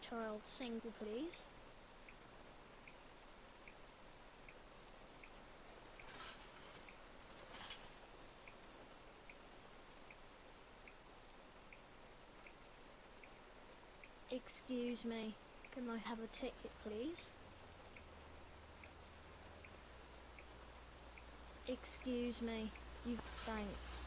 child single, please? Excuse me, can I have a ticket, please? Excuse me, thanks.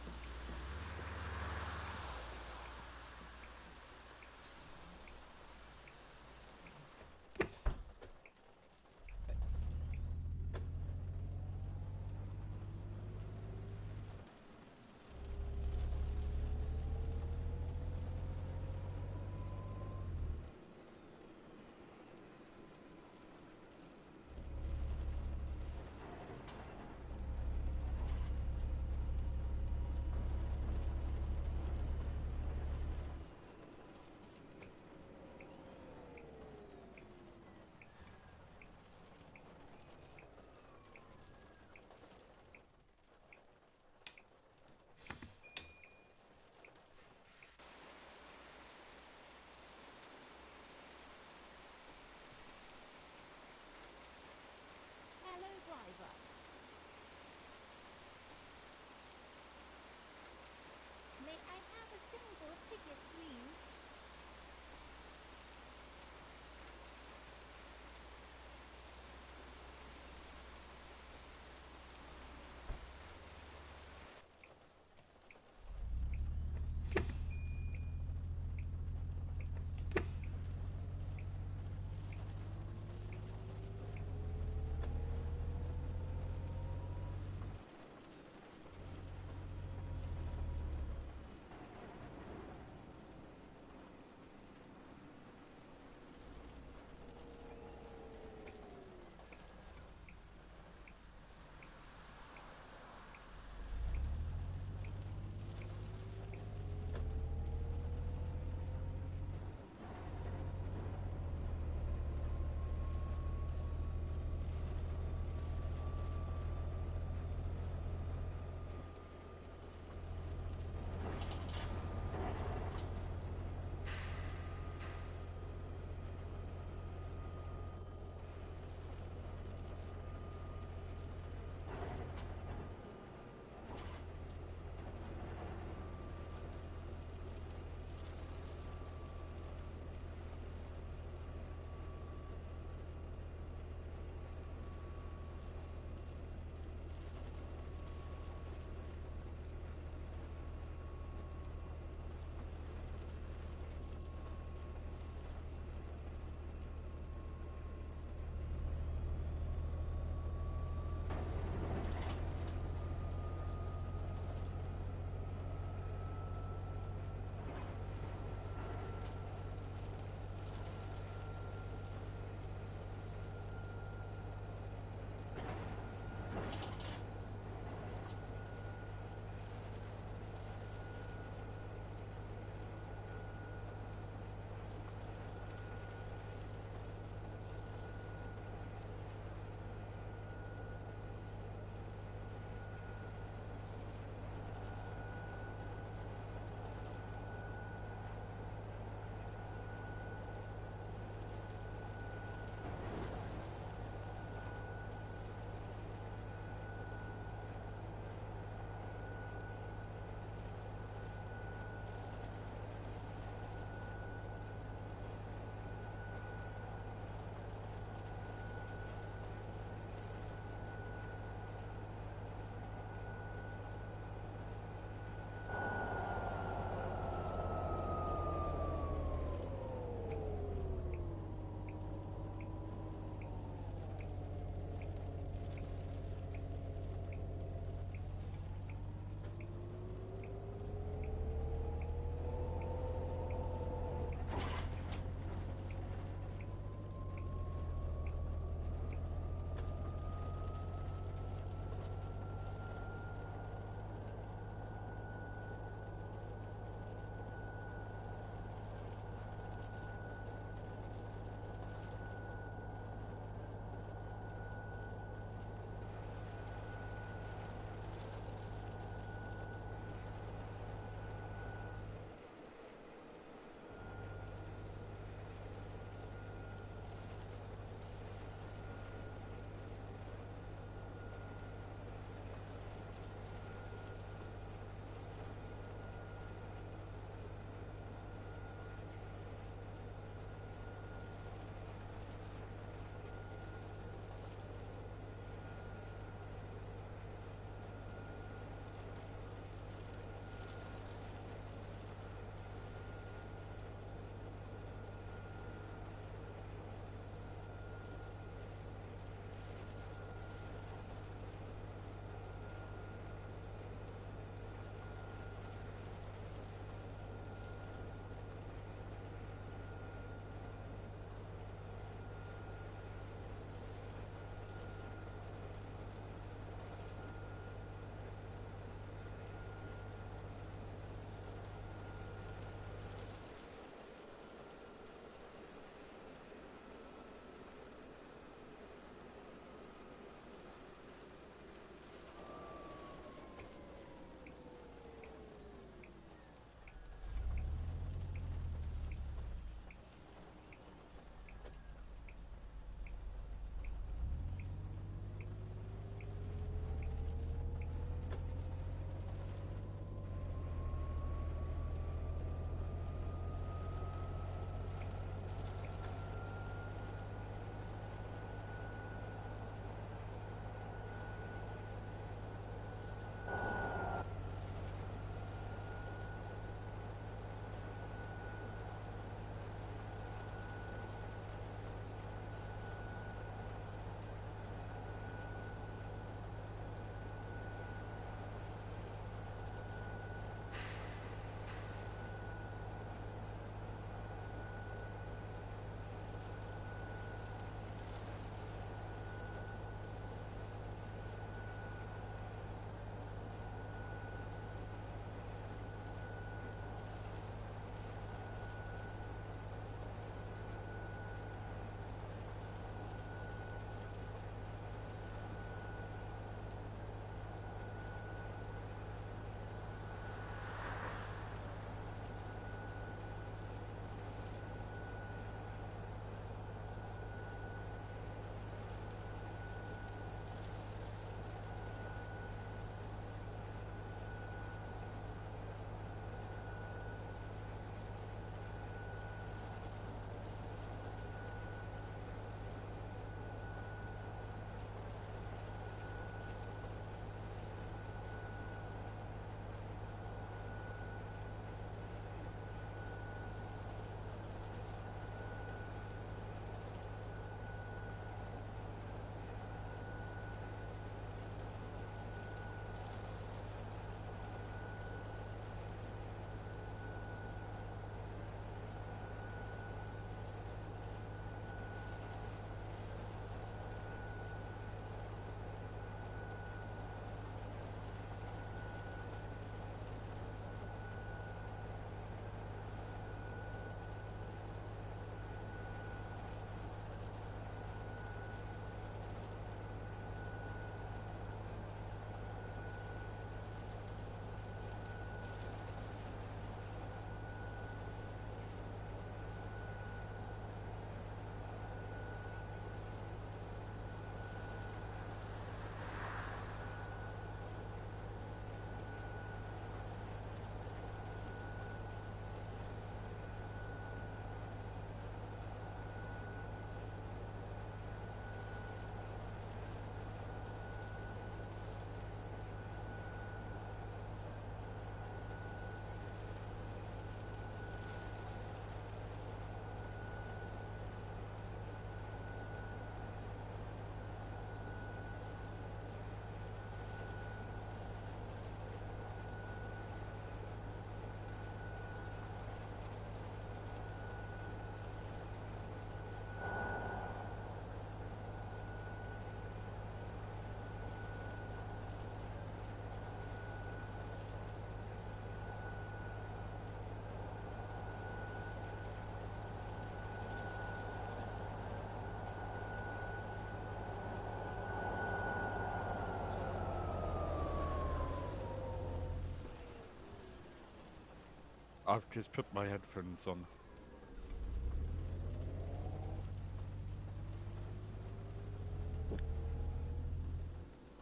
I've just put my headphones on.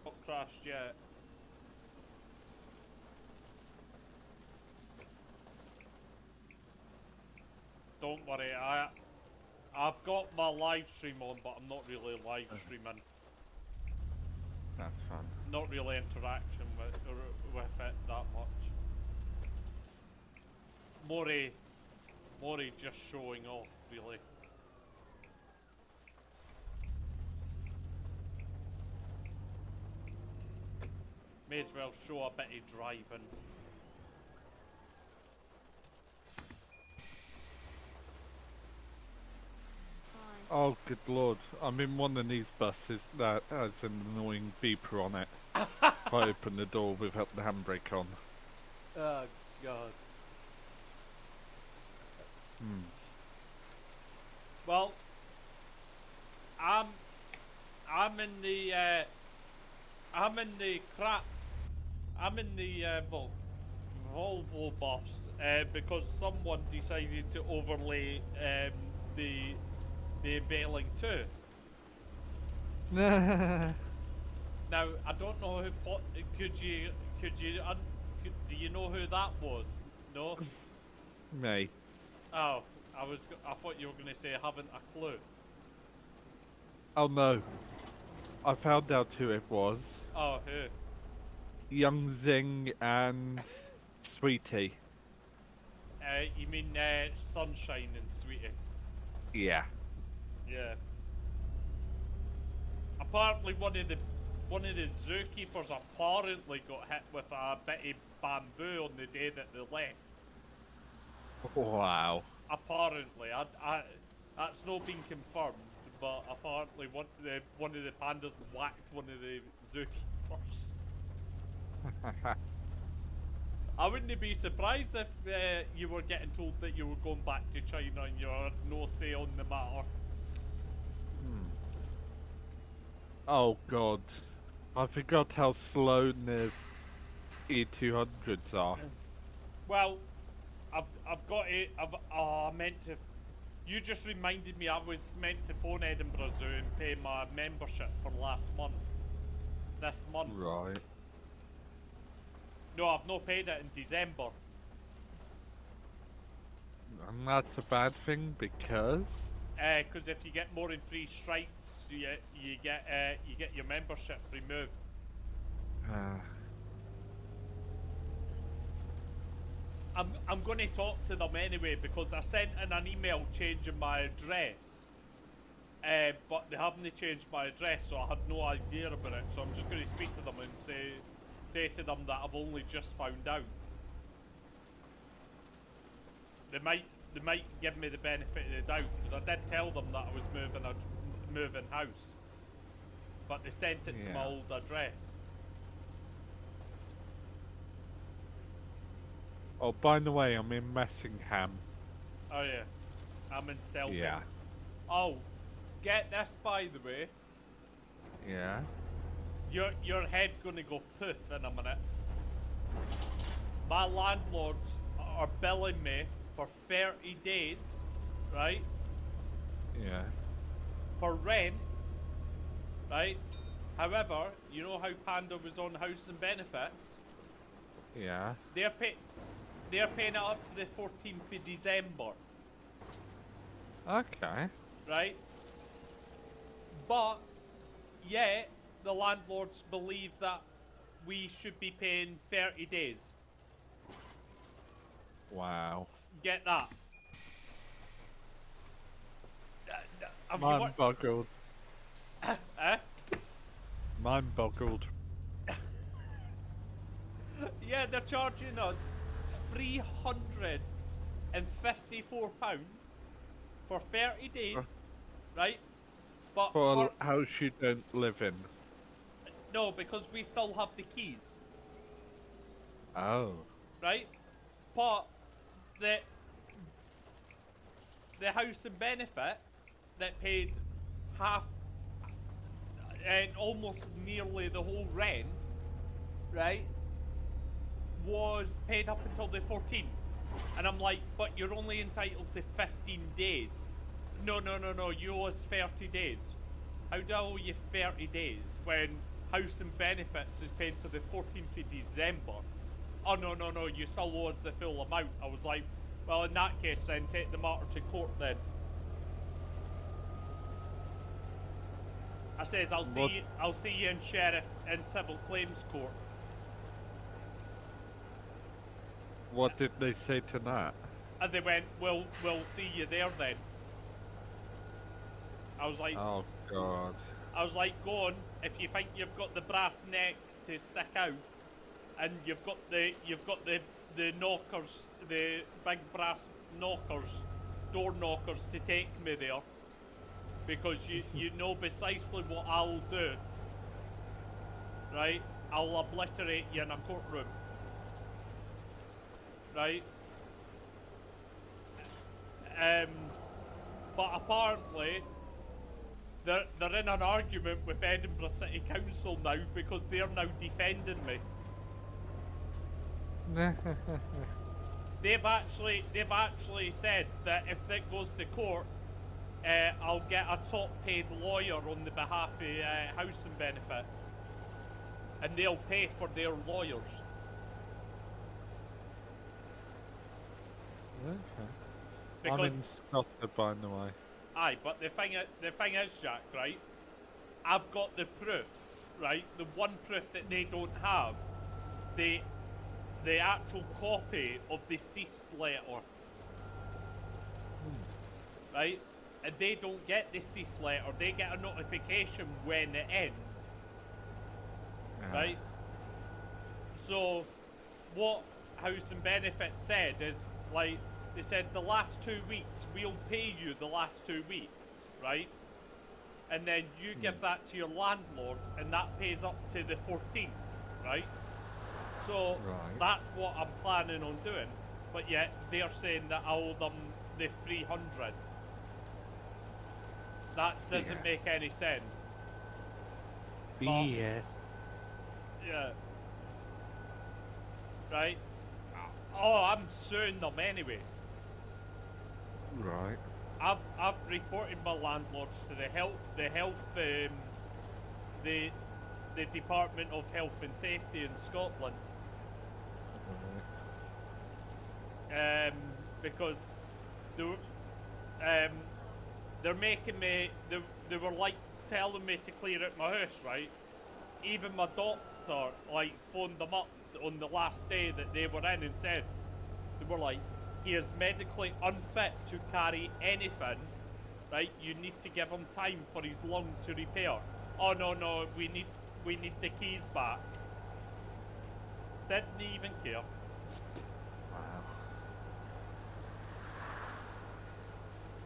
Not crashed yet. Don't worry, I've got my live stream on, but I'm not really live streaming. That's fun. Not really interaction with it that much. More just showing off, really. May as well show a bit of driving. Fine. Oh, good lord. I'm in one of these buses that has an annoying beeper on it. If I open the door without the handbrake on. Oh, God. Hmm. Well, I'm in the Volvo bus because someone decided to overlay the unveiling too. Now I don't know who do you know who that was? No. Me. Oh, I thought you were going to say I haven't a clue. Oh no. I found out who it was. Oh, who? Young Zing and Sweetie. You mean Sunshine and Sweetie? Yeah. Yeah. Apparently one of the zookeepers apparently got hit with a bit of bamboo on the day that they left. Wow. Apparently, that's not been confirmed, but apparently one of the pandas whacked one of the zookeepers. I wouldn't be surprised if you were getting told that you were going back to China and you had no say on the matter. Oh god. I forgot how slow the E200s are. Well, I've got it. I meant to. You just reminded me I was meant to phone Edinburgh Zoo and pay my membership for last month. This month. Right. No, I've not paid it in December. And that's a bad thing because... Because if you get more than 3 strikes, you get your membership removed. I'm going to talk to them anyway because I sent in an email changing my address, but they haven't changed my address, so I had no idea about it. So I'm just going to speak to them and say to them that I've only just found out. They might give me the benefit of the doubt because I did tell them that I was moving house, but they sent it to my old address. Oh, by the way, I'm in Messingham. Oh yeah, I'm in Selby. Yeah. Oh, get this by the way. Yeah? Your head gonna go poof in a minute. My landlords are billing me for 30 days, right? Yeah. For rent, right? However, you know how Panda was on house and benefits? Yeah. They're paying it up to the 14th of December. Okay. Right? But, yet, the landlords believe that we should be paying 30 days. Wow. Get that? Mind boggled. Eh? Mind boggled. Yeah, they're charging us £354 for 30 days, right? But For a house you don't live in. no, because we still have the keys, Oh. right? But the house and benefit that paid half and almost nearly the whole rent, right, was paid up until the 14th. And I'm like, but you're only entitled to 15 days. No, you owe us 30 days. How do I owe you 30 days when house and benefits is paid to the 14th of December? Oh, no, you still owe us the full amount. I was like, well, in that case then, take the matter to court then. I says, I'll see you in sheriff and civil claims court. What did they say to that? And they went, we'll see you there then. I was like, Oh God. I was like, go on, if you think you've got the brass neck to stick out, and you've got the knockers, the big brass knockers, door knockers to take me there, because you know precisely what I'll do, right? I'll obliterate you in a courtroom, right? But apparently they're in an argument with Edinburgh City Council now because they're now defending me. They've actually said that if it goes to court, I'll get a top paid lawyer on the behalf of house and benefits, and they'll pay for their lawyers. Okay. Because, I'm in Scotland, by the way. aye, but the thing is, Jack, right? I've got the proof, right? The one proof that they don't have, the actual copy of the ceased letter, right? And they don't get the ceased letter. They get a notification when it ends, right? So, what House and Benefits said is, like, they said the last 2 weeks, we'll pay you the last 2 weeks, right? And then you give that to your landlord, and that pays up to the 14th, right? So that's what I'm planning on doing. But yet they're saying that I owe them the 300. That doesn't make any sense. BCS. Yeah. Right? Oh, I'm suing them anyway. Right. I've reported my landlords to the Department of Health and Safety in Scotland. Because they're making me, they were like telling me to clear out my house, right? Even my doctor like phoned them up on the last day that they were in and said, they were like, he is medically unfit to carry anything, right? You need to give him time for his lung to repair. Oh no, we need the keys back. Didn't even care. Wow.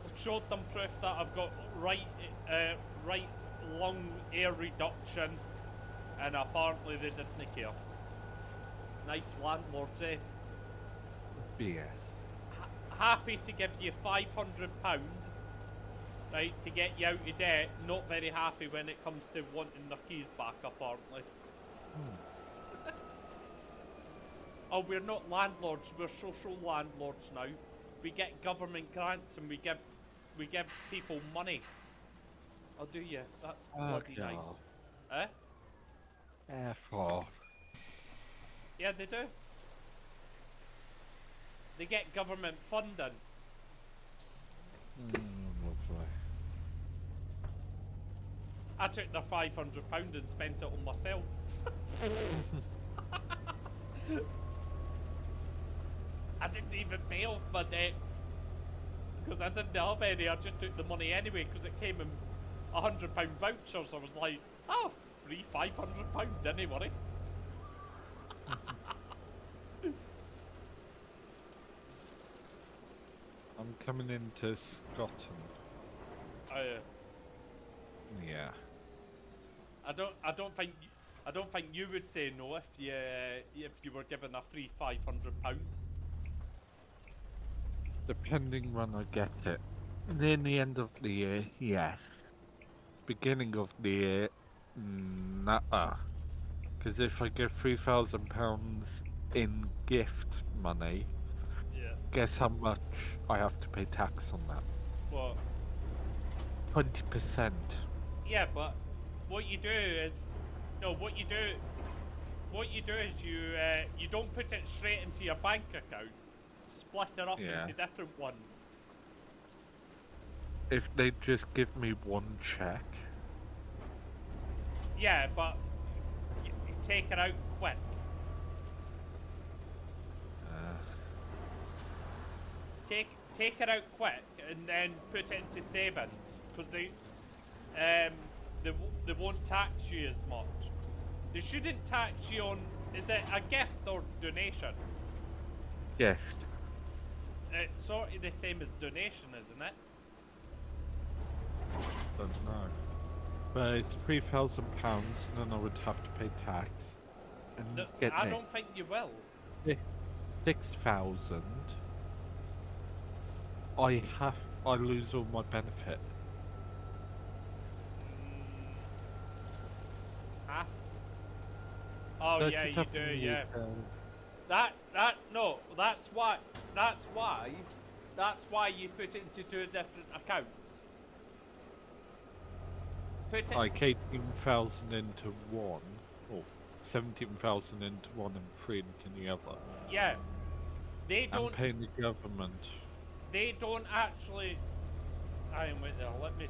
I showed them proof that I've got right lung air reduction, and apparently they didn't care. Nice landlords, eh? BS. Happy to give you £500, right, to get you out of debt. Not very happy when it comes to wanting their keys back, apparently. Oh, we're not landlords, we're social landlords now. We get government grants and we give people money. Oh, do you? That's bloody nice. Eh? F off. Yeah, they do. They get government funding. Lovely. I took their £500 and spent it on myself. I didn't even pay off my debts because I didn't have any. I just took the money anyway because it came in £100 vouchers. I was like, oh, free £500, didn't worry. I'm coming into Scotland. Yeah. I don't think you would say no if you were given a free £500. Depending when I get it. Near the end of the year, yes. Beginning of the year, nah. Because if I get £3,000 in gift money, Yeah. guess how much I have to pay tax on that? What? 20%. Yeah, but what you do is, no, what you do is you don't put it straight into your bank account. Split it up Yeah. into different ones. If they just give me one check. Yeah, but you take it out quick. Take it out quick and then put it into savings because they won't tax you as much. They shouldn't tax you on. Is it a gift or donation? Gift. It's sort of the same as donation, isn't it? Don't know. But it's £3,000, and then I would have to pay tax. And No, get I this. don't think you will. 6,000. I lose all my benefit. Huh? Oh Don't yeah, you you have do. to Yeah. use, That's why you put it into two different accounts. Put it. like 18,000 into one, or 17,000 into one and 3 into the other. Yeah. They I'm don't. paying the government. They don't actually. I am with there. Let me.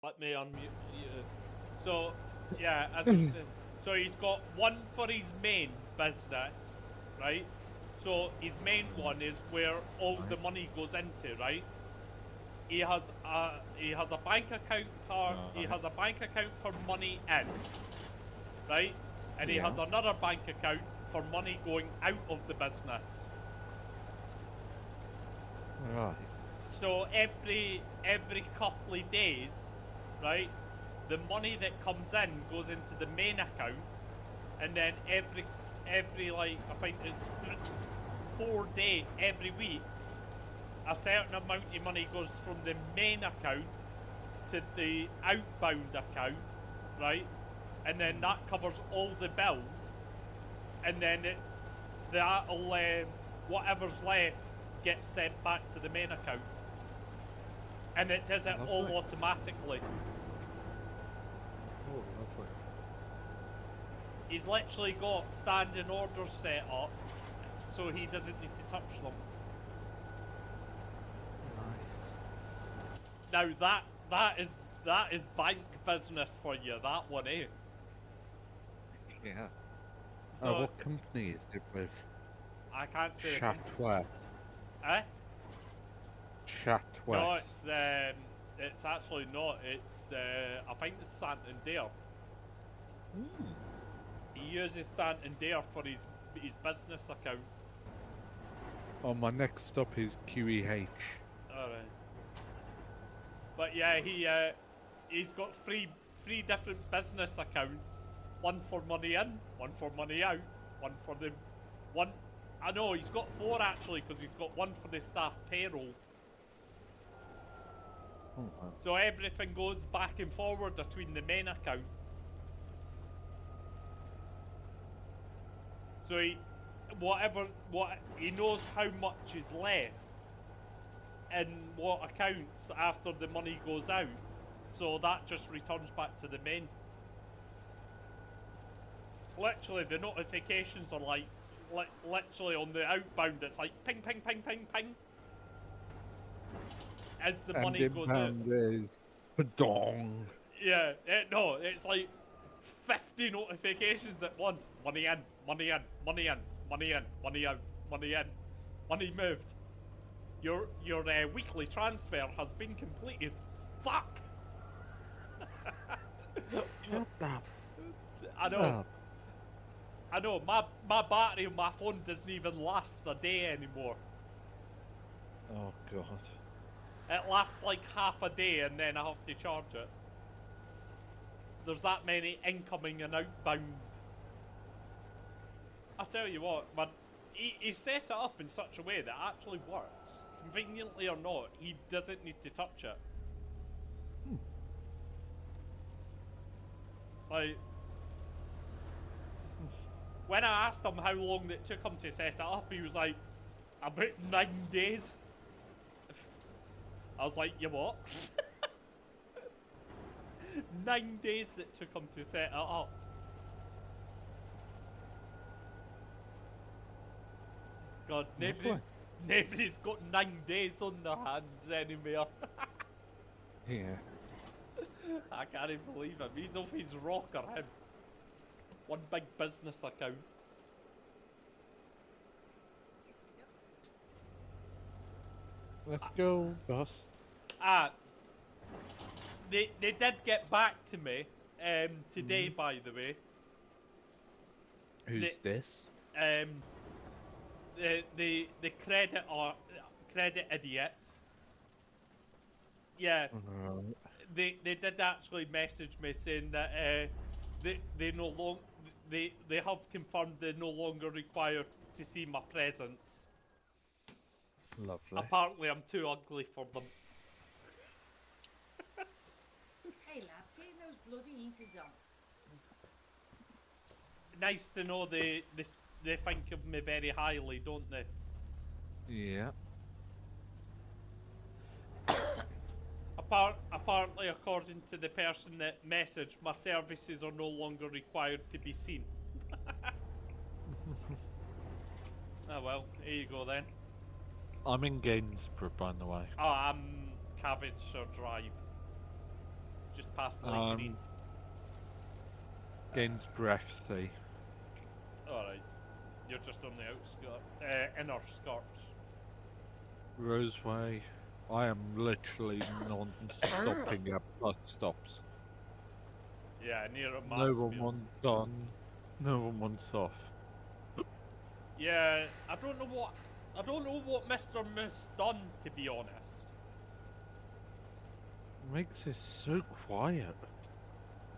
Let me unmute you. So, yeah, as I said, so he's got one for his main business, right? So his main one is where all the money goes into, right? He has a bank account he has a bank account for money in, right? And he has another bank account for money going out of the business. Right. So every couple of days, right, the money that comes in goes into the main account, and then every like I think it's 4 day every week, a certain amount of money goes from the main account to the outbound account, right, and then that covers all the bills, and then that'll whatever's left gets sent back to the main account. And it does it all automatically. Oh, lovely. He's literally got standing orders set up, so he doesn't need to touch them. Nice. Now that is bank business for you. That one, eh? Yeah. So what company is it with? I can't say. Chatwest. Eh? Chatwest. No, it's actually not. It's I think it's Santander. He uses Santander for his business account. Oh, my next stop is QEH. Alright. But yeah, he's got three different business accounts. One for money in, one for money out, one for the one. I know he's got 4 actually, because he's got one for the staff payroll. Oh, wow. So everything goes back and forward between the main account. So he knows how much is left in what accounts after the money goes out. So that just returns back to the main. Literally, the notifications are like, literally on the outbound, it's like ping, ping, ping, ping, ping. As the money goes out. And is Padong. Yeah, no, it's like 50 notifications at once. Money in, money in, money in, money in, money out, money in, money moved. Your weekly transfer has been completed. Fuck! Shut up. I know. I know, my battery on my phone doesn't even last a day anymore. Oh, God. It lasts like half a day and then I have to charge it. There's that many incoming and outbound. I tell you what, man, he set it up in such a way that it actually works. Conveniently or not, he doesn't need to touch it. Like, when I asked him how long it took him to set it up, he was like, about 9 days. I was like, you what? 9 days it took him to set it up. God, nobody's got 9 days on their hands anymore. Yeah. I can't even believe it. He's off his rocker, him. One big business account. Let's go, boss. They did get back to me today, by the way. Who's this? The credit idiots. Yeah. They did actually message me saying that they have confirmed they're no longer required to see my presence. Lovely. Apparently, I'm too ugly for them. Hey lad, seeing those bloody heaters on. Nice to know they think of me very highly, don't they? Yeah. Apparently, according to the person that messaged, my services are no longer required to be seen. Oh well, here you go then. I'm in Gainsborough, by the way. Oh, I'm Cavensshire Drive. past light green. Gains breath, see. Alright. You're just on the inner skirts. Roseway. I am literally non-stopping at bus stops. Yeah, near a No one Maxfield. wants on, no one wants off. Yeah, I don't know what Mr. Moose done, to be honest. Makes this so quiet.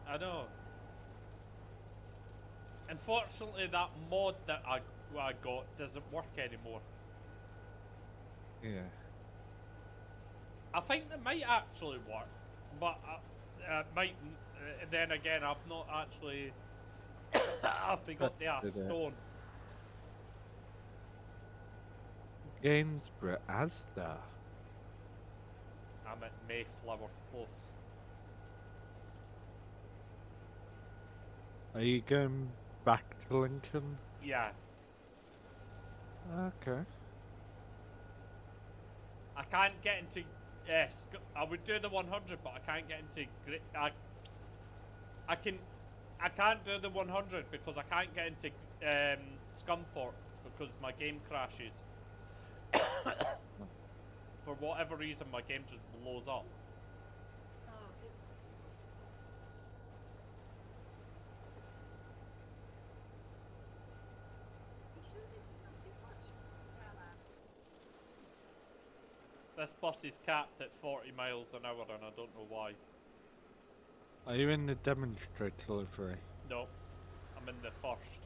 I know. Unfortunately, that mod that I got doesn't work anymore. Yeah. I think it might actually work, but mightn't. Then again, I've not actually. I forgot to ask Did it? Stone. Gainsborough Asda. I'm at Mayflower Close. Are you going back to Lincoln? Yeah, Okay. I can't get into. Yes, I would do the 100, but I can't get into. I can't do the 100 because I can't get into Scunthorpe because my game crashes. For whatever reason, my game just blows up. Oh, it's... You sure this is not too much? This bus is capped at 40 miles an hour, and I don't know why. Are you in the demonstrator livery? No, I'm in the first.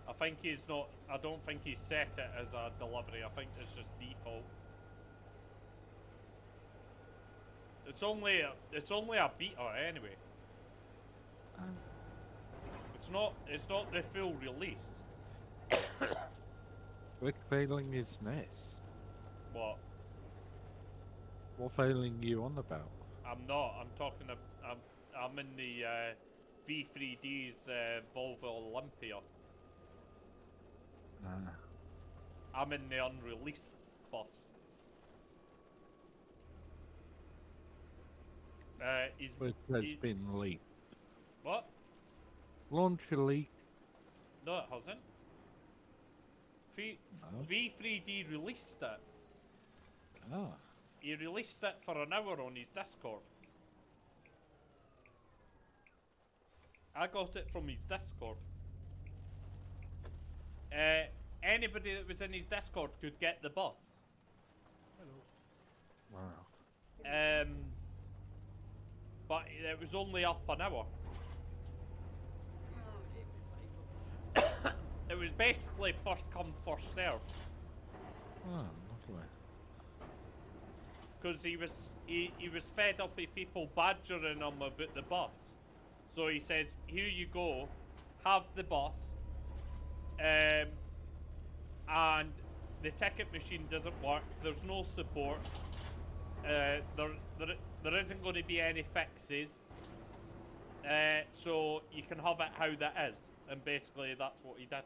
I think he's not. I don't think he's set it as a delivery. I think it's just default. It's only a beta anyway. It's not the full release. What failing is this? What? What failing you on about? I'm not. I'm talking. I'm in the V3D's Volvo Olympia. I'm in the unreleased bus. It's been leaked. What? Launch leaked. No, it hasn't. No. V3D released it. Ah. He released it for an hour on his Discord. I got it from his Discord. Anybody that was in his Discord could get the bus. Wow. But it was only up an hour. It was basically first come, first serve. Oh, lovely. Because he was fed up with people badgering him about the bus. So he says, here you go, have the bus. And the ticket machine doesn't work, there's no support. There isn't going to be any fixes. So you can have it how that is. And basically that's what he did.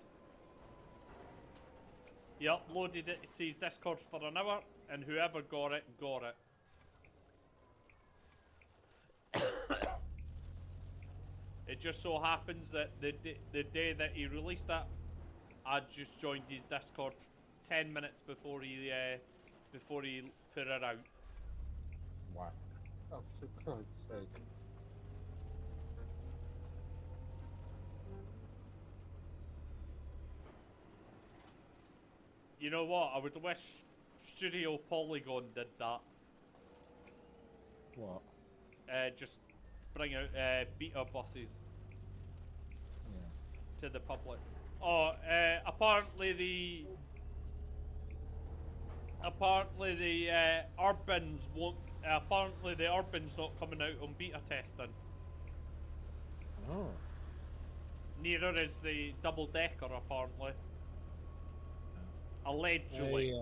He uploaded it to his Discord for an hour, and whoever got it, got it. It just so happens that the day that he released it, I just joined his Discord 10 minutes before he put it out. Wow. Oh, for God's sake. You know what? I would wish Studio Polygon did that. What? Just bring out beta buses to the public. Oh, apparently the Urbans won't. Apparently the Urban's not coming out on beta testing. Oh. Neither is the double decker apparently. Allegedly.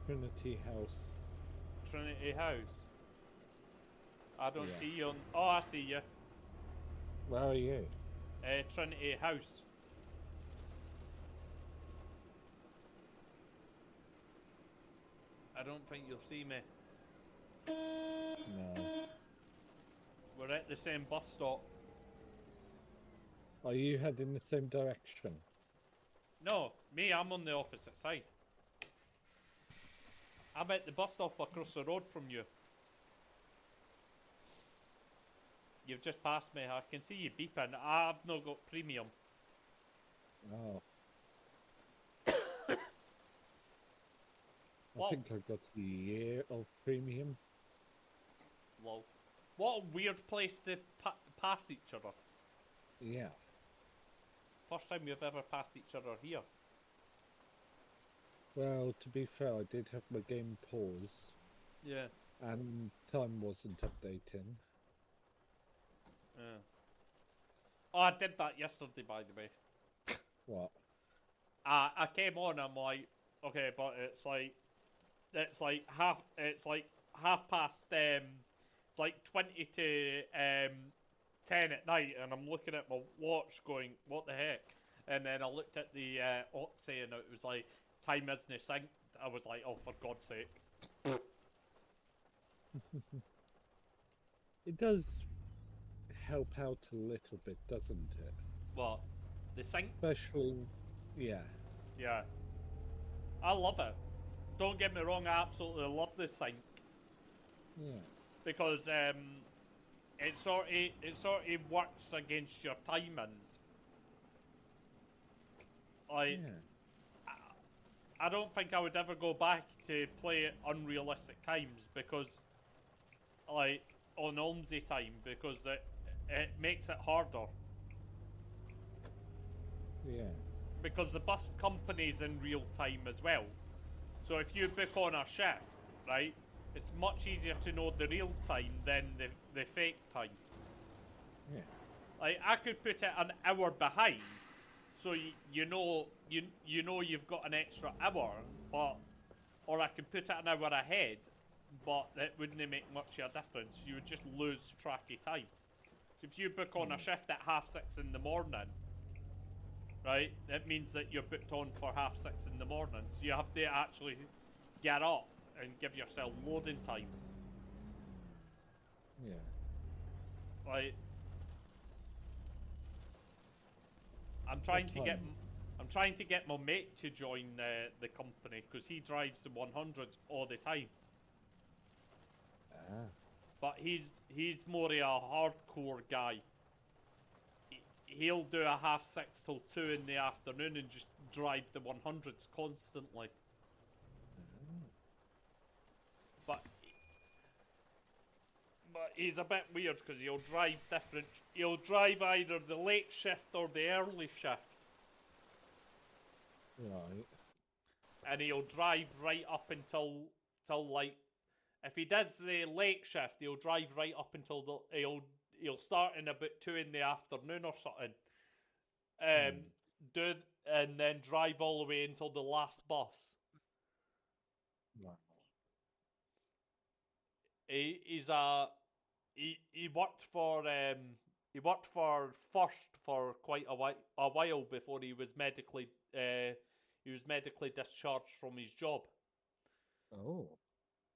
Trinity House. Trinity House. I don't Yeah. see you on. Oh, I see you. Where are you? Trinity House. I don't think you'll see me. No. We're at the same bus stop. Are you heading the same direction? No, me, I'm on the opposite side. I'm at the bus stop across the road from you. You've just passed me. I can see you beeping. I've not got premium. Oh. I What? think I got a year of premium. Lol. What a weird place to pass each other. Yeah. First time we've ever passed each other here. Well, to be fair, I did have my game paused, Yeah. and time wasn't updating. Yeah. Oh, I did that yesterday, by the way. What? I came on. I'm like, okay, but it's like half. It's like half past. It's like 20 to 10 at night, and I'm looking at my watch, going, what the heck? And then I looked at the Oxy, and it was like, time isn't synced. I was like, oh, for God's sake. It does help out a little bit, doesn't it? What? The sync? Especially, yeah. Yeah. I love it. Don't get me wrong, I absolutely love the sync. Yeah. Because it sort of works against your timings. Like, Yeah. I don't think I would ever go back to play at unrealistic times because, like, on Olmsey time, because it makes it harder. Yeah. Because the bus company's in real time as well. So if you book on a shift, right, it's much easier to know the real time than the fake time. Yeah. Like, I could put it an hour behind, so you know you've got an extra hour, but or I could put it an hour ahead, but it wouldn't make much of a difference. You would just lose track of time. So if you book on a shift at 6:30 in the morning, right, it means that you're booked on for 6:30 in the morning. So you have to actually get up and give yourself loading time. Yeah. Like, I'm trying to get my mate to join the company because he drives the 100s all the time. Ah. But he's more of a hardcore guy. He'll do a 6:30 till 2 in the afternoon and just drive the 100s constantly. But he's a bit weird because he'll drive different. He'll drive either the late shift or the early shift. Right. And he'll drive right up until like, if he does the late shift, he'll drive right up until he'll start in about 2 in the afternoon or something. And then drive all the way until the last bus. Right. He worked for First for quite a while before he was medically discharged from his job. Oh.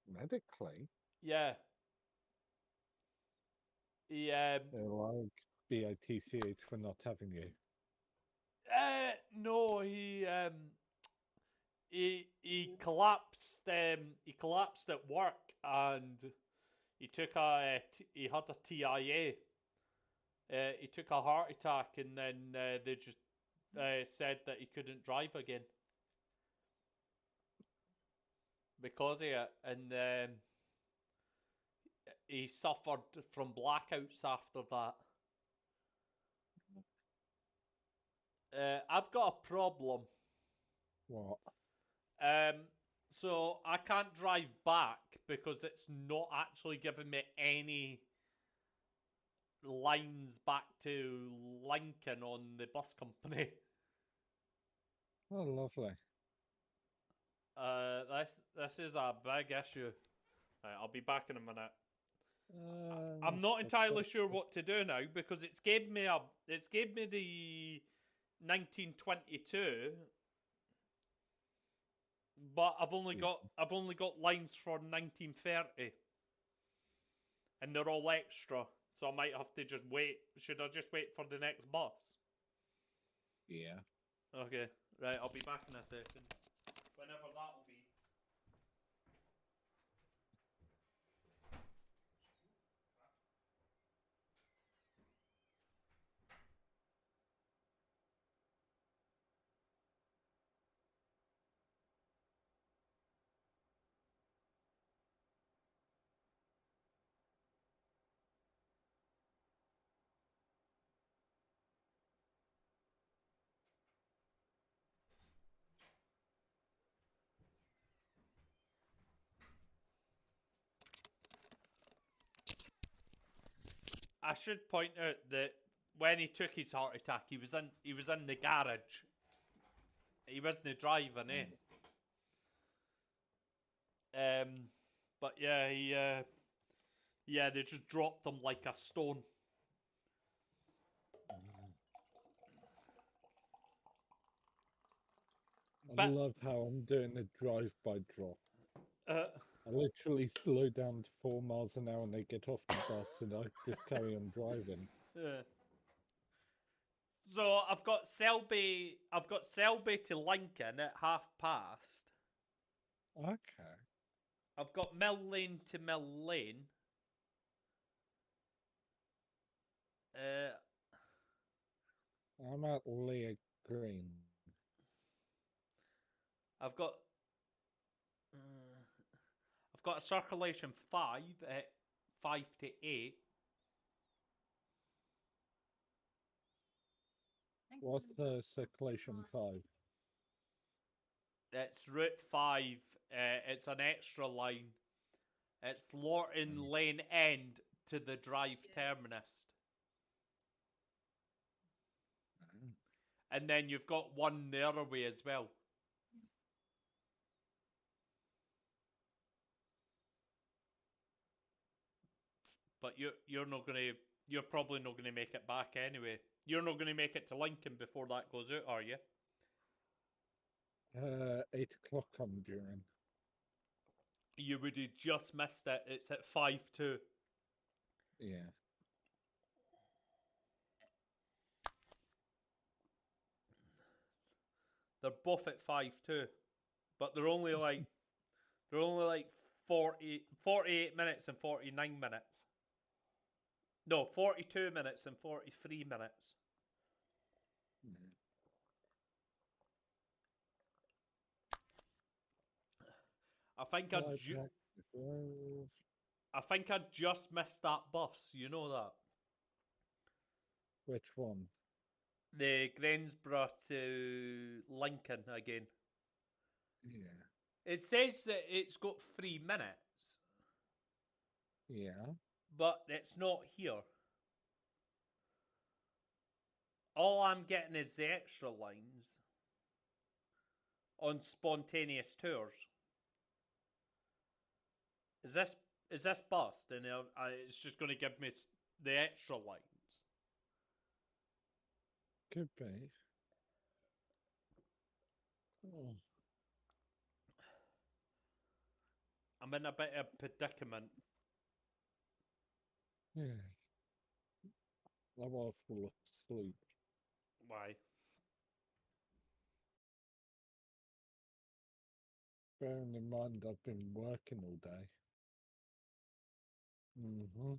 Medically? Yeah. He They're like BITCH for not having you. no, he collapsed. He collapsed at work, and he had a TIA. He took a heart attack, and then they just said that he couldn't drive again because of it, and he suffered from blackouts after that. I've got a problem. What? So I can't drive back because it's not actually giving me any lines back to Lincoln on the bus company. Oh, lovely. This is a big issue. Right, I'll be back in a minute. I'm not entirely sure what to do now because it's gave me the 1922. But I've only got lines for 1930, and they're all extra. So I might have to just wait. Should I just wait for the next bus? Yeah. Okay, right. I'll be back in a second. Whenever that'll be. I should point out that when he took his heart attack, he was in the garage. He wasn't driving, eh? But yeah, they just dropped him like a stone. I love how I'm doing the drive-by drop. I literally slow down to 4 miles an hour and they get off the bus and I just carry on driving. So I've got Selby to Lincoln at past. Okay. I've got Mill Lane to Mill Lane. I'm at Leah Green. I've got a circulation 5 at 5 to 8. What's the circulation 5? It's Route 5. It's an extra line. It's Lorton Lane End to the Drive terminus. And then you've got one the other way as well. But you're probably not gonna make it back anyway. You're not gonna make it to Lincoln before that goes out, are you? 8 o'clock I'm doing. You would have just missed it. It's at 5:02. Yeah. They're both at 5:02, but they're only like 48 minutes and 49 minutes. No, 42 minutes and 43 minutes. Mm. I think I just missed that bus. You know that? Which one? The Greensboro to Lincoln again. Yeah. It says that it's got 3 minutes. Yeah. But it's not here. All I'm getting is the extra lines on spontaneous tours. Is this bust? And it's just going to give me the extra lines. Could be. Oh. I'm in a bit of a predicament. Yeah. I'm off full asleep. Why? Bearing in mind I've been working all day. Mm-hmm.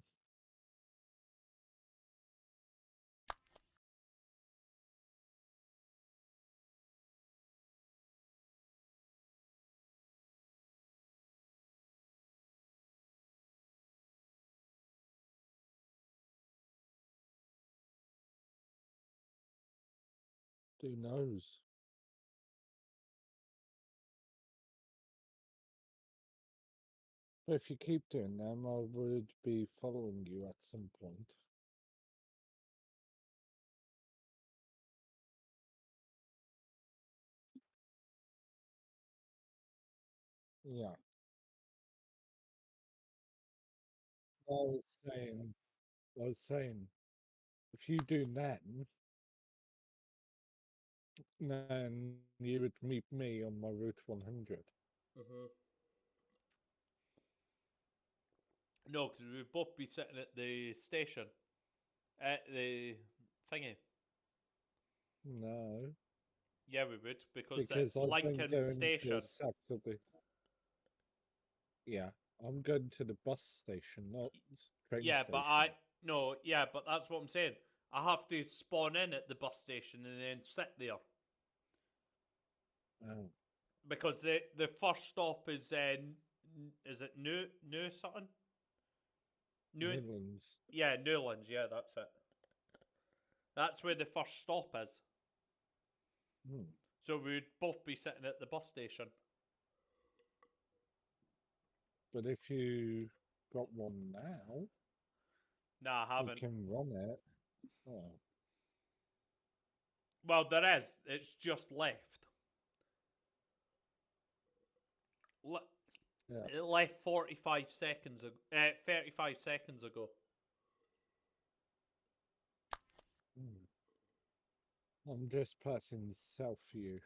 Who knows? If you keep doing them, I would be following you at some point. Yeah. I was saying, if you do them, then you would meet me on my Route 100. No, because we'd both be sitting at the station. At the thingy. No, Yeah, we would, because because it's I've been Lincoln going Station. to Saturday. Yeah, I'm going to the bus station, not train Yeah, station. but but that's what I'm saying. I have to spawn in at the bus station and then sit there. Oh, Because the first stop is it New something? Midlands. Yeah, Newlands, yeah, that's it. That's where the first stop is. Hmm. So we'd both be sitting at the bus station. But if you got one now, Nah, I you haven't. can run it. Oh, Well, there is. It's just left. yeah. It left 45 seconds ago. 35 seconds ago. I'm just passing Southview.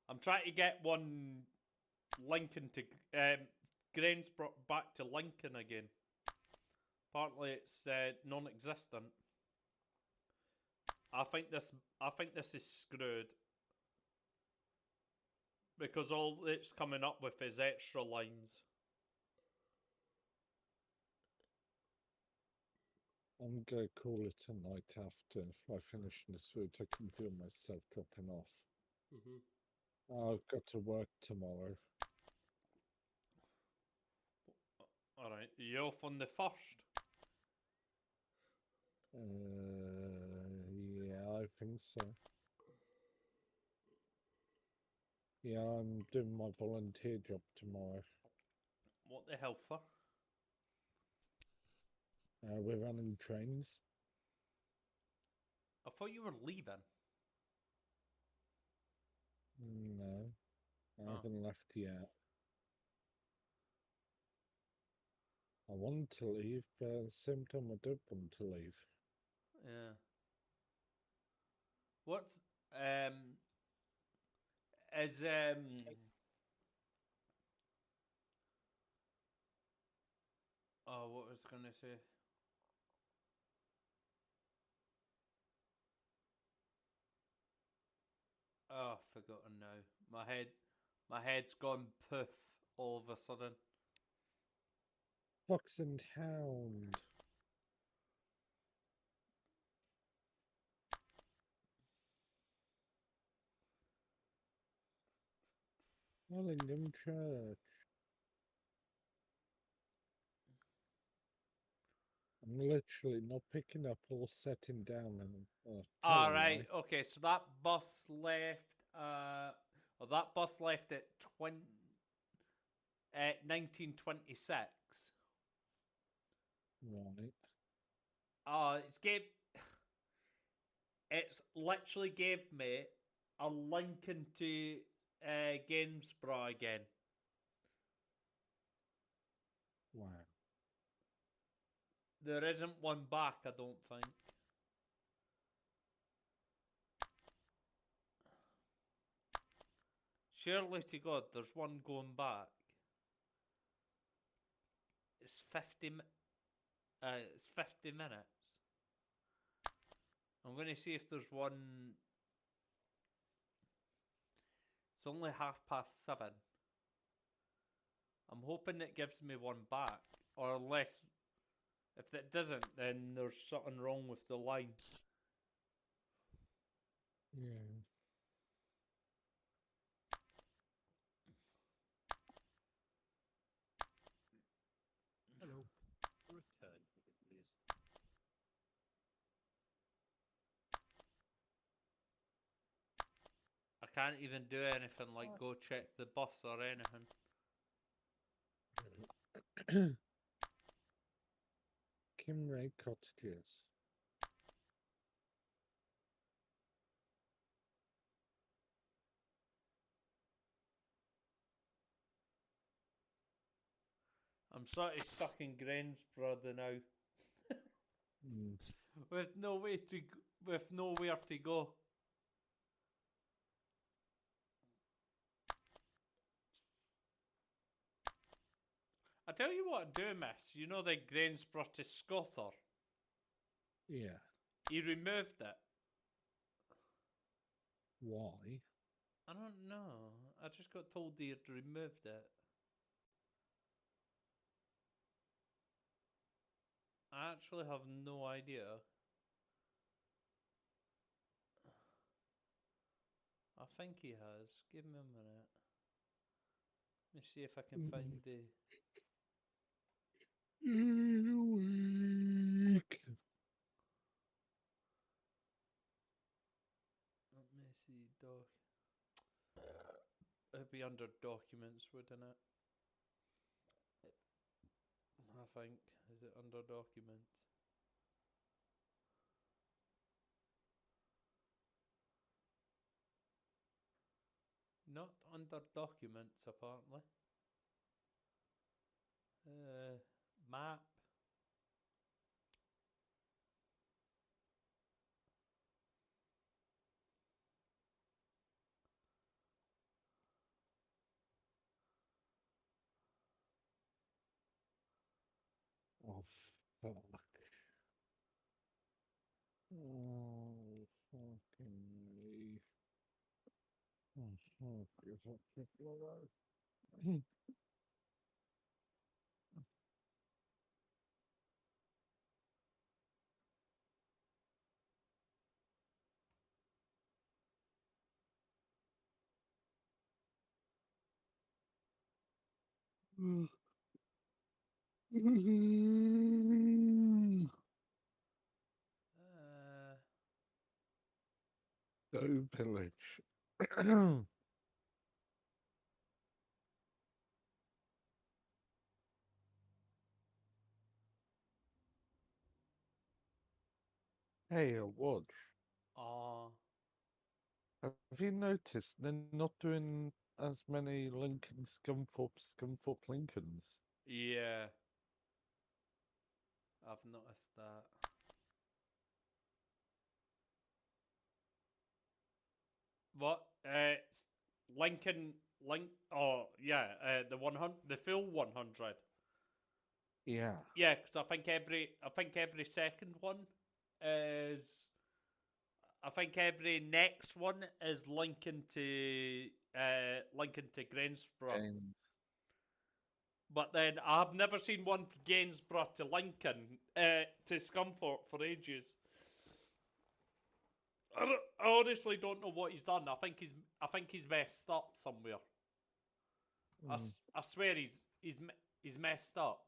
I'm trying to get one Lincoln to Grangebrook back to Lincoln again. Apparently, it's non-existent. I think this is screwed because all it's coming up with is extra lines. I'm going to call it a night after. If I finish this route, I can feel myself dropping off. I've got to work tomorrow. Alright, are you off on the 1st? Yeah, I think so. Yeah, I'm doing my volunteer job tomorrow. What the hell for? We're running trains. I thought you were leaving. No, I haven't left yet. I want to leave, but at the same time I don't want to leave. Yeah. What's is oh, what was I gonna say? Oh, I've forgotten now. My head's gone poof all of a sudden. Fox and Hound. Wellingham Church. I'm literally not picking up or setting down and All right, okay. So that bus left. That bus left at 1926. Right. It's literally gave me a Lincoln to Gainsborough again. Wow. There isn't one back, I don't think. Surely to God, there's one going back. It's 50 minutes. I'm going to see if there's one. It's only 7:30. I'm hoping it gives me one back. Or unless, if it doesn't, then there's something wrong with the line. Yeah. Hello. Return ticket, please. I can't even do anything like go check the bus or anything. Kimray Cottages. I'm sort of stuck in Grangebrough now. Mm. with nowhere to go. I tell you what I do miss. You know the Grangesborough to Scotter? Yeah. He removed it. Why? I don't know. I just got told he had removed it. I actually have no idea. I think he has. Give me a minute. Let me see if I can find the... Let me see, it'd be under documents, wouldn't it? I think. Is it under documents? Not under documents, apparently. Map. Oh, fuck. Oh, fucking me. Oh, fuck. Is that people alive? Go pillage. Hey, watch. Have you noticed they're not doing as many Lincoln Scunthorpe Lincolns? Yeah. I've noticed that. What? Lincoln, oh, yeah, the 100, the full 100. Yeah. Yeah, because I think every second one is, I think every next one is Lincoln to Gainsborough. And But then I've never seen one from Gainsborough to Lincoln, to Scunthorpe for ages. I honestly don't know what he's done. I think he's messed up somewhere. I swear he's messed up.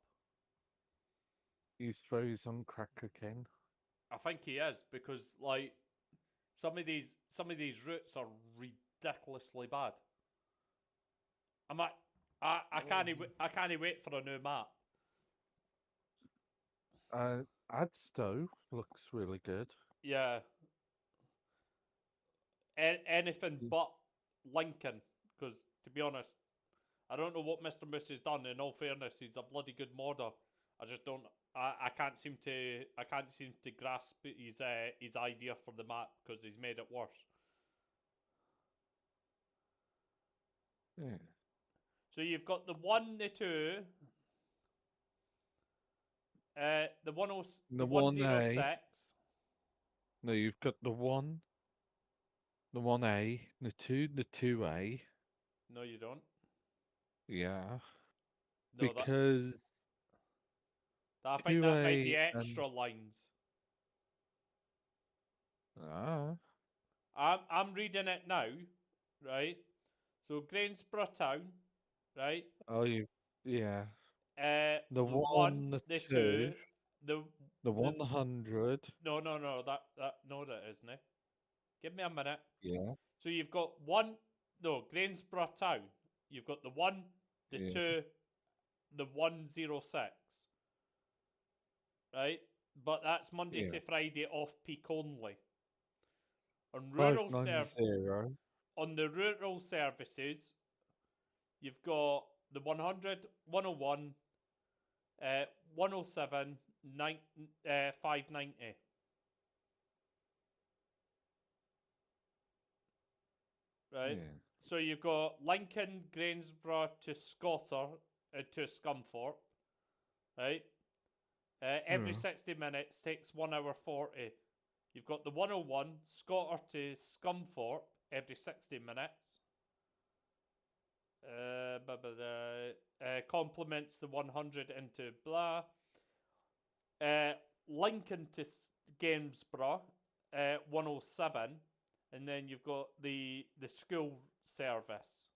he throws on crack again. I think he is, because like some of these routes are ridiculously bad. I can't wait for a new map. Adstow looks really good. Yeah. Anything but Lincoln, because to be honest, I don't know what Mr. Moose has done. In all fairness, he's a bloody good modder. I just don't. I can't seem to grasp his idea for the map because he's made it worse. Yeah. So you've got the 1, the 2, the 106. No, you've got the 1, the 1A, the 2, the 2A. No, you don't. Yeah. No, because I think that might be 2A extra lines. I'm reading it now, right? So Grangesborough Town, right? Oh, yeah. The The 1, the 2, 2, the 100. No, that isn't it. Give me a minute. Yeah. So you've got Grangesborough Town. You've got the 1, the Yeah. 2, the 106. Right? But that's Monday to Friday off peak only. On the rural services, you've got the 100, 101, 107, 590. Right? Yeah. So you've got Lincoln, Grangesborough to Scotter, to Scunthorpe. right? Every Yeah. 60 minutes takes 1 hour 40. You've got the 101, Scotter to Scunthorpe, every 60 minutes. Complements the 100 into blah. Lincoln to Gainsborough, 107. And then you've got the school service.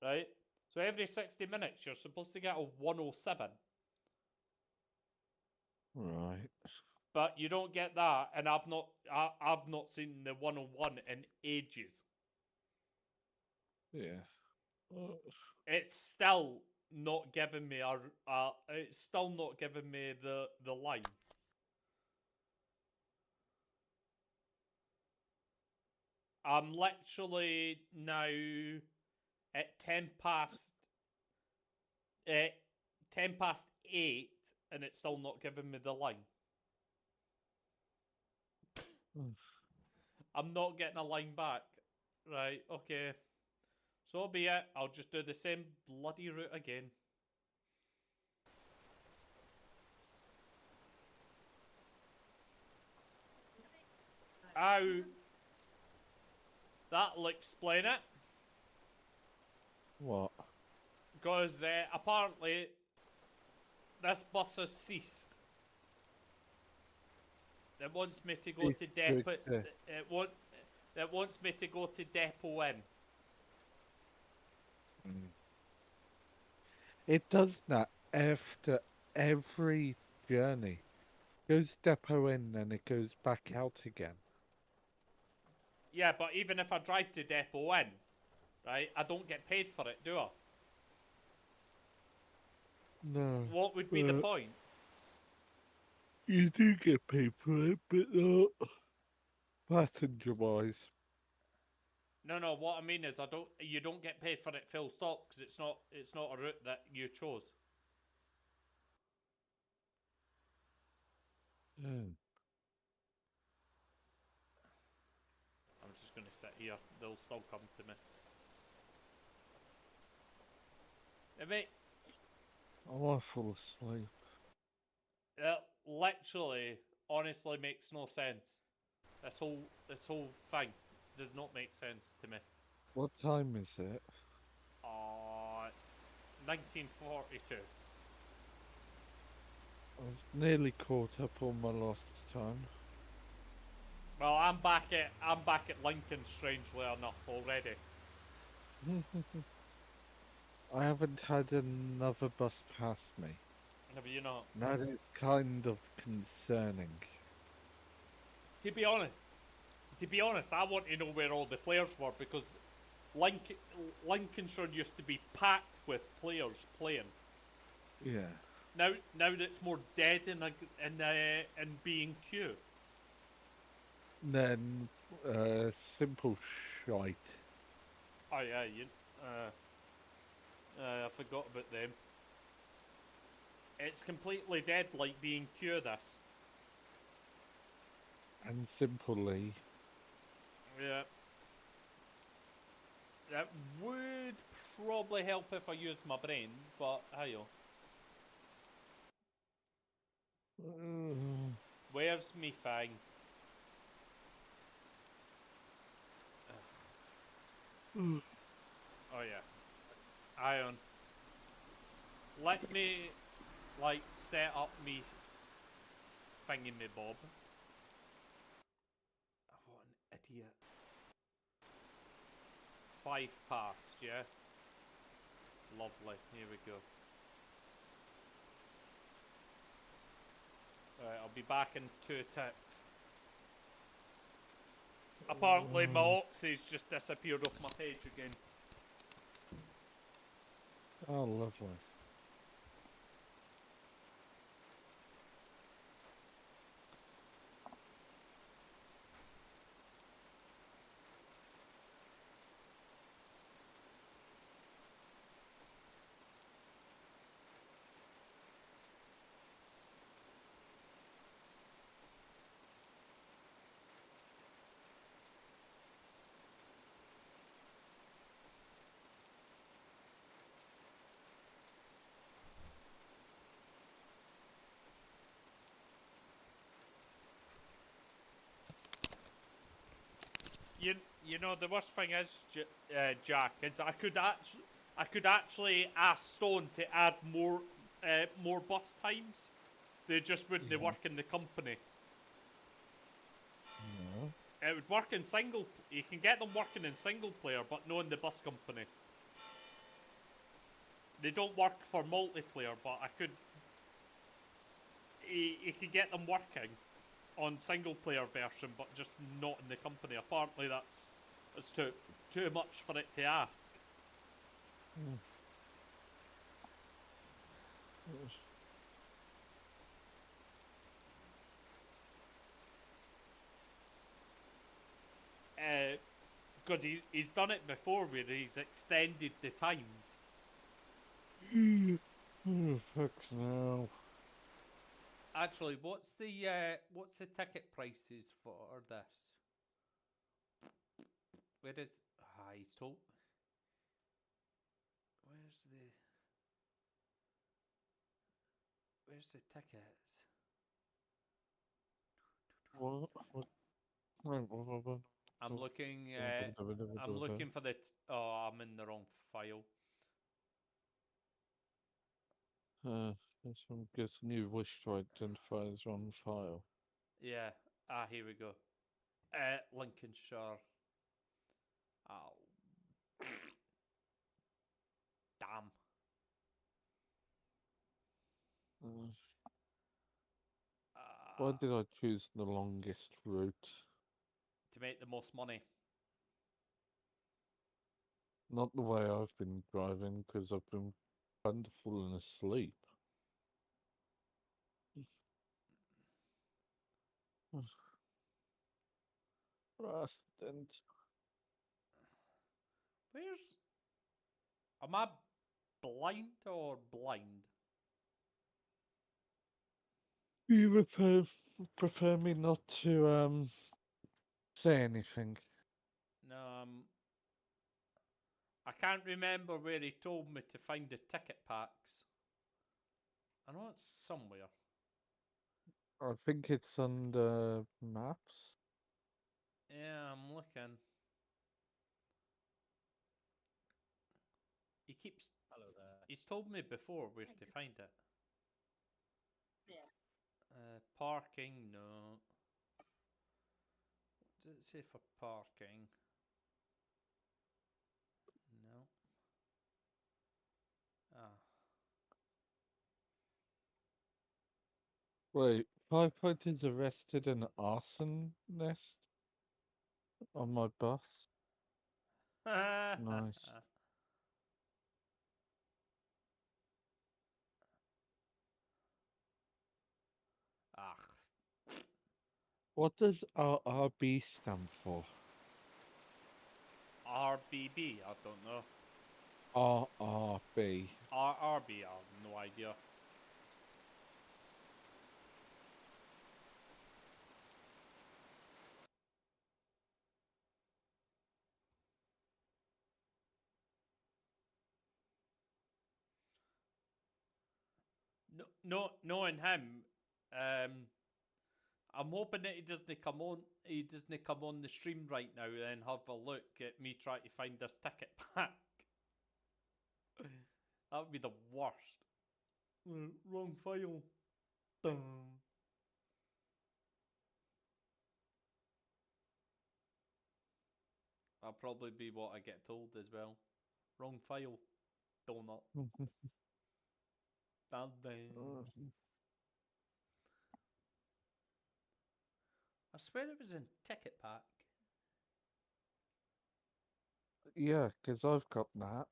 Right? So every 60 minutes you're supposed to get a 107. Right. But you don't get that, and I've not seen the 101 in ages. Yeah. It's still not giving me it's still not giving me the line. I'm literally now at 10 past 8, and it's still not giving me the line. I'm not getting a line back. Right, okay. So be it. I'll just do the same bloody route again. Ow. That'll explain it. What? Because apparently this bus has ceased. It wants me to go to depot. It wants me to go to depot in. It does that after every journey. Goes depot in and it goes back out again. Yeah, but even if I drive to depot in, right, I don't get paid for it, do I? No. What would be the point? You do get paid for it, but not passenger-wise. No. What I mean is, you don't get paid for it full stop because it's not a route that you chose. Mm. I'm just gonna sit here. They'll still come to me. Hey, mate. I want to fall asleep. It literally, honestly, makes no sense. This whole thing does not make sense to me. What time is it? 1942. I've nearly caught up on my lost time. Well, I'm back at Lincoln, strangely enough, already. I haven't had another bus pass me. Have you not? That is kind of concerning. To be honest, I want to know where all the players were because Lincolnshire used to be packed with players playing. Yeah. Now it's more dead in B&Q. Then, simple shite. Oh yeah, I forgot about them. It's completely dead, like B&Q. This. And simply. Yeah. That would probably help if I used my brains, but hey. Where's me thing? Oh yeah. Ion. Let me, like, set up me thingy me bob. Oh, what an idiot. 5 past, yeah? Lovely, here we go. Right, I'll be back in 2 ticks. Apparently my oxy's just disappeared off my page again. Oh, lovely. You know the worst thing is, Jack, is I could actually ask Stone to add more bus times. They just wouldn't work in the company. No. It would work in single. You can get them working in single player, but not in the bus company. They don't work for multiplayer, but I could. You could get them working on single player version, but just not in the company. Apparently, that's too much for it to ask. Because he's done it before where he's extended the times. Oh, fuck no. Actually, what's the ticket prices for this? Where is he's told. Where's the tickets? What? I'm looking. I'm looking for the. Oh, I'm in the wrong file. I'm guessing you wish to identify as on file. Yeah. Here we go. Lincolnshire. Oh. Damn. Why did I choose the longest route? To make the most money. Not the way I've been driving, because I've been kind of falling asleep. Accident. Where's... Am I blind or blind? You prefer me not to say anything? No, I can't remember where he told me to find the ticket packs. I know it's somewhere. I think it's under maps. Yeah, I'm looking. He keeps... Hello there. He's told me before where to find it. Parking, no. What does it say for parking? No. Wait, firefighters arrested an arsonist on my bus. Nice. What does RRB stand for? RBB, I don't know. RRB. RRB, I have no idea. No, knowing him, I'm hoping that he doesn't come on. He doesn't come on the stream right now and have a look at me trying to find this ticket pack. That would be the worst. Wrong file. Dun. That'll probably be what I get told as well. Wrong file. Donut. I swear it was in ticket pack. Yeah, because I've got that.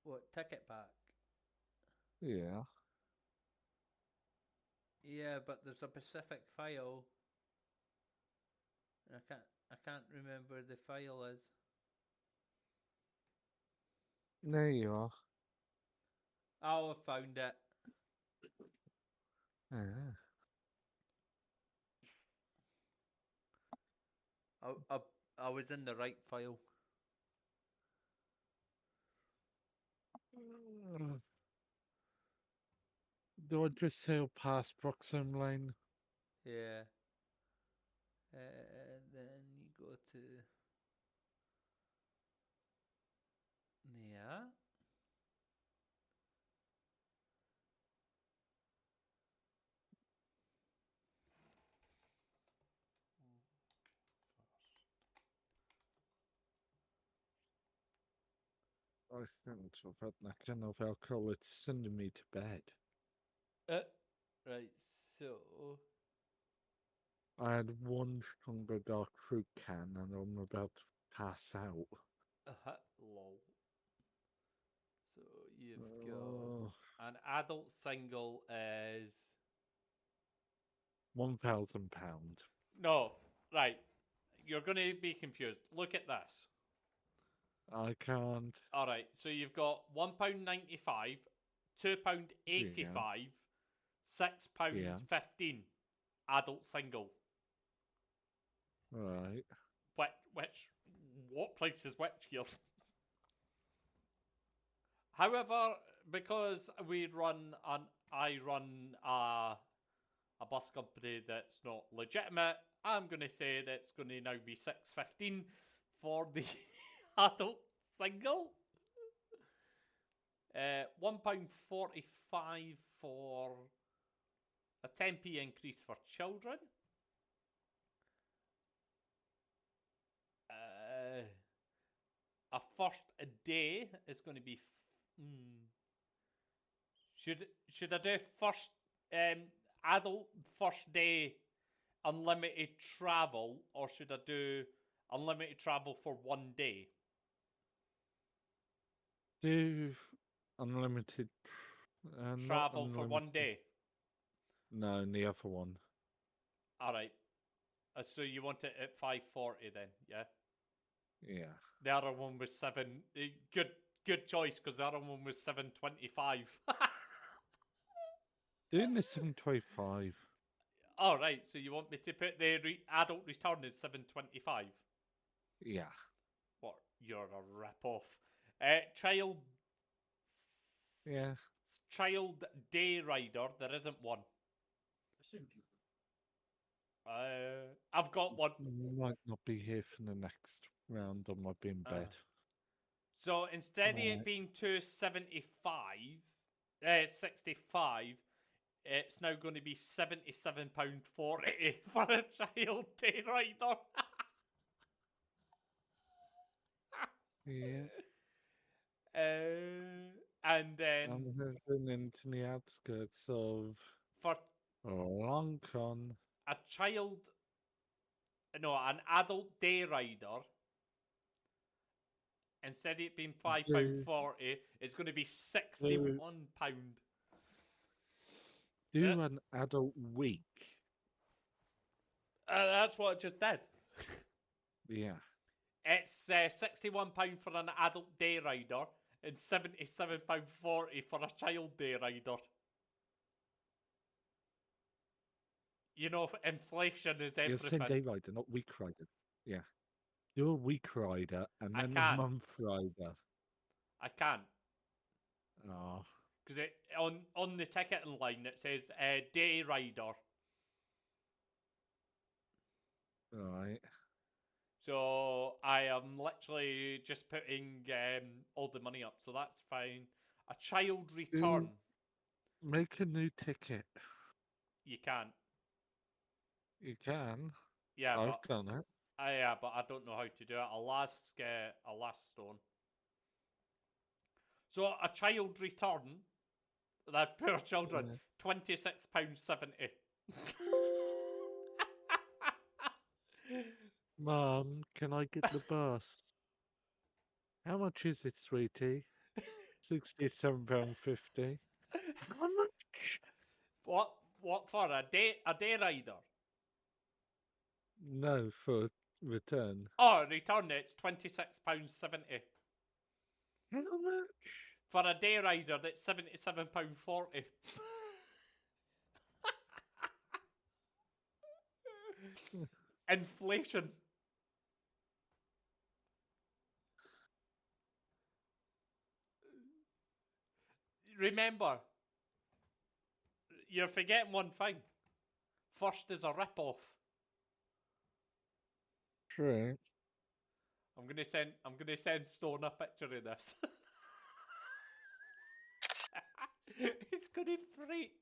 What, ticket pack? Yeah. Yeah, but there's a specific file. And I can't remember the file is. There you are. Oh, I found it. Yeah. I was in the right file. Do I just sail past Broxham Lane? Yeah. Then you go to there. I think so, but I kind of alcohol, it's sending me to bed. Right, so I had one stronger dark fruit can and I'm about to pass out. lol. So you've Oh, got an adult single is £1,000. No, right. You're going to be confused. Look at this. I can't. All right, so you've got £1.95, £2.85, £6.15 adult single. Right. What price is which here? However, because I run a bus company that's not legitimate, I'm going to say that's going to now be £6.15 for the adult single. £1.45 for a 10p increase for children. A first a day is going to be. Should I do first adult first day unlimited travel, or should I do unlimited travel for 1 day? Do unlimited. Travel for 1 day. No, the other one. All right. So you want it at 540 then, yeah? Yeah. The other one was 7. Good choice, because the other one was 725. Doing the 725. All right. So you want me to put the adult return as 725? Yeah. What? You're a rip-off. Child. Yeah. Child day rider. There isn't one. I've got one. Might not be here for the next round. I might be in bed. So instead of it being 275, 65, it's now going to be £77.40 for a child day rider. Yeah. And then I'm heading into the outskirts of for Longcon. an adult day rider, instead of it being £5.40, it's going to be £61. Do an adult week. That's what I just did. Yeah. It's £61 for an adult day rider and £77.40 for a child day rider. You know, inflation is You're everything. saying day rider, not week rider. Yeah. Do a week rider and I then a can't. month rider. I can't. Oh. Because on the ticketing line it says day rider. Right. So I am literally just putting all the money up, so that's fine. A child return. Make a new ticket. You can't. You can. Yeah, I've done it. yeah, but I don't know how to do it. I'll ask Stone. So a child return. That poor children. £26.70. Mum, can I get the bus? How much is it, sweetie? £67.50. How much? What for a day rider? No, for return. Oh, return it's £26.70. How much? For a day rider, that's £77.40. Inflation. Remember, you're forgetting one thing. First is a rip-off. True. I'm gonna send Stone a picture of this. It's gonna freak.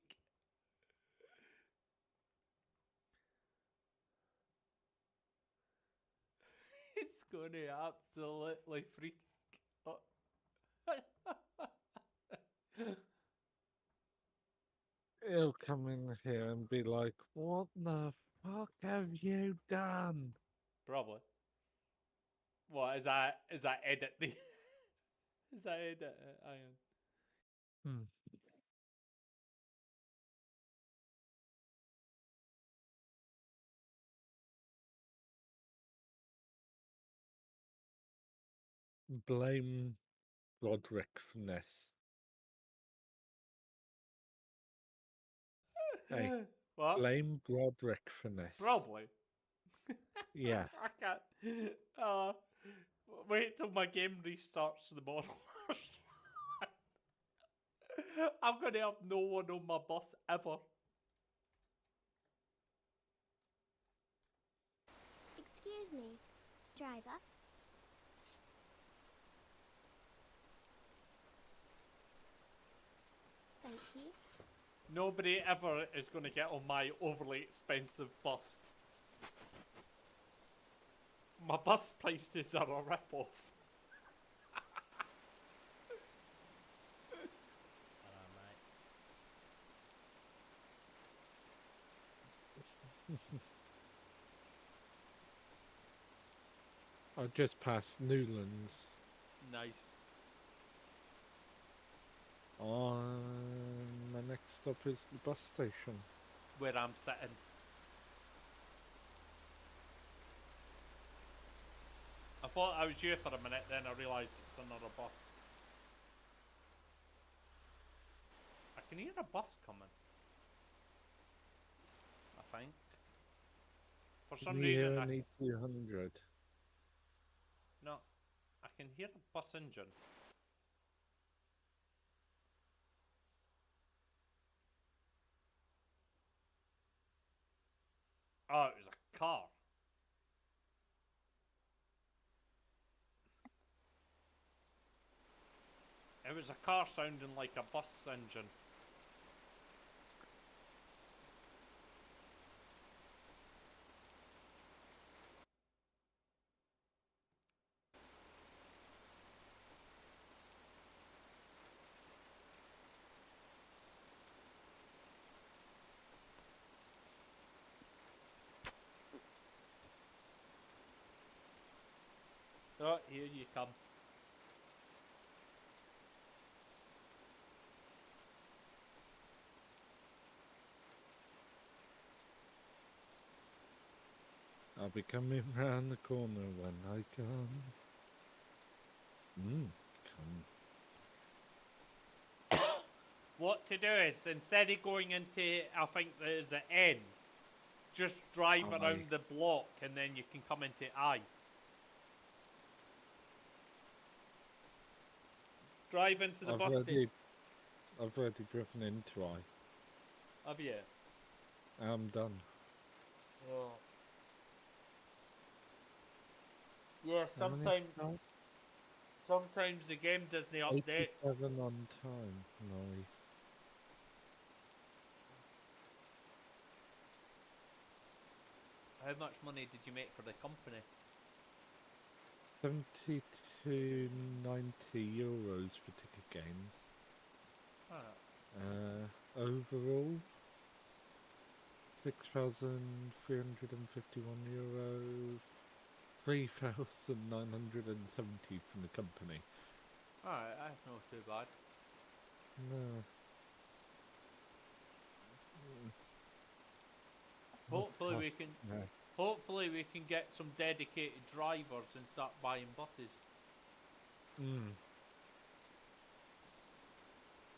It's gonna absolutely freak. Oh. He'll come in here and be like, "What the fuck have you done?" Probably. What is that? Is that edit the? Is that edit? Iron. Hmm. Blame Roderick Finesse. Hey, What? blame Roderick Finesse. Probably. Yeah. I can't. Uh, wait till my game restarts tomorrow. I'm gonna have no one on my bus ever. Excuse me, driver. Thank you. Nobody ever is gonna get on my overly expensive bus. My bus prices are a rip-off. I just passed Newlands. Nice. My next stop is the bus station. Where I'm sitting. I thought I was you for a minute, then I realised it's another bus. I can hear a bus coming. I think. For some reason, only 200. no, I can hear a bus engine. Oh, it was a car. It was a car sounding like a bus engine. Oh, here you come. I'll be coming round the corner when I come. Come. What to do is, instead of going into, I think there's an N, just drive Aye. around the block and then you can come into I. Drive into the bus station. I've already driven into I. Have you? I'm done. Oh. Yeah, How many sometimes stars? the game doesn't update. 87 on time. Nice. How much money did you make for the company? 70 to 90 euros for ticket games. Overall, 6,351 euros, 3,970 from the company. Alright, that's not too bad. No. Hopefully we can No. hopefully we can get some dedicated drivers and start buying buses.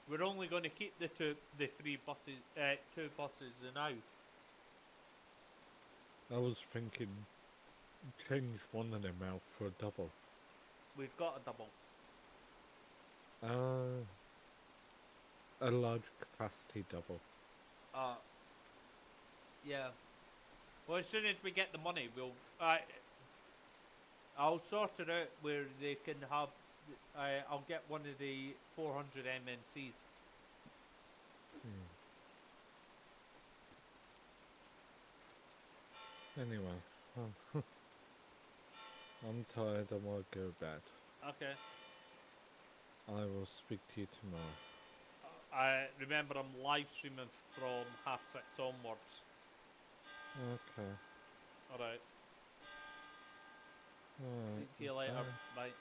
We're only going to keep the two buses now. I was thinking, change one of them out for a double. We've got a double. A large capacity double. Yeah. Well, as soon as we get the money, we'll. I'll sort it out where they can have. I'll get one of the 400 MMCs. Anyway, I'm tired. I want to go bed. Okay. I will speak to you tomorrow. I remember I'm live streaming from 6:30 onwards. Okay. Alright. Alright. See you later. Bye.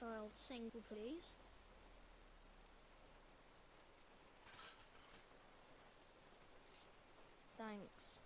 child single, please. Thanks.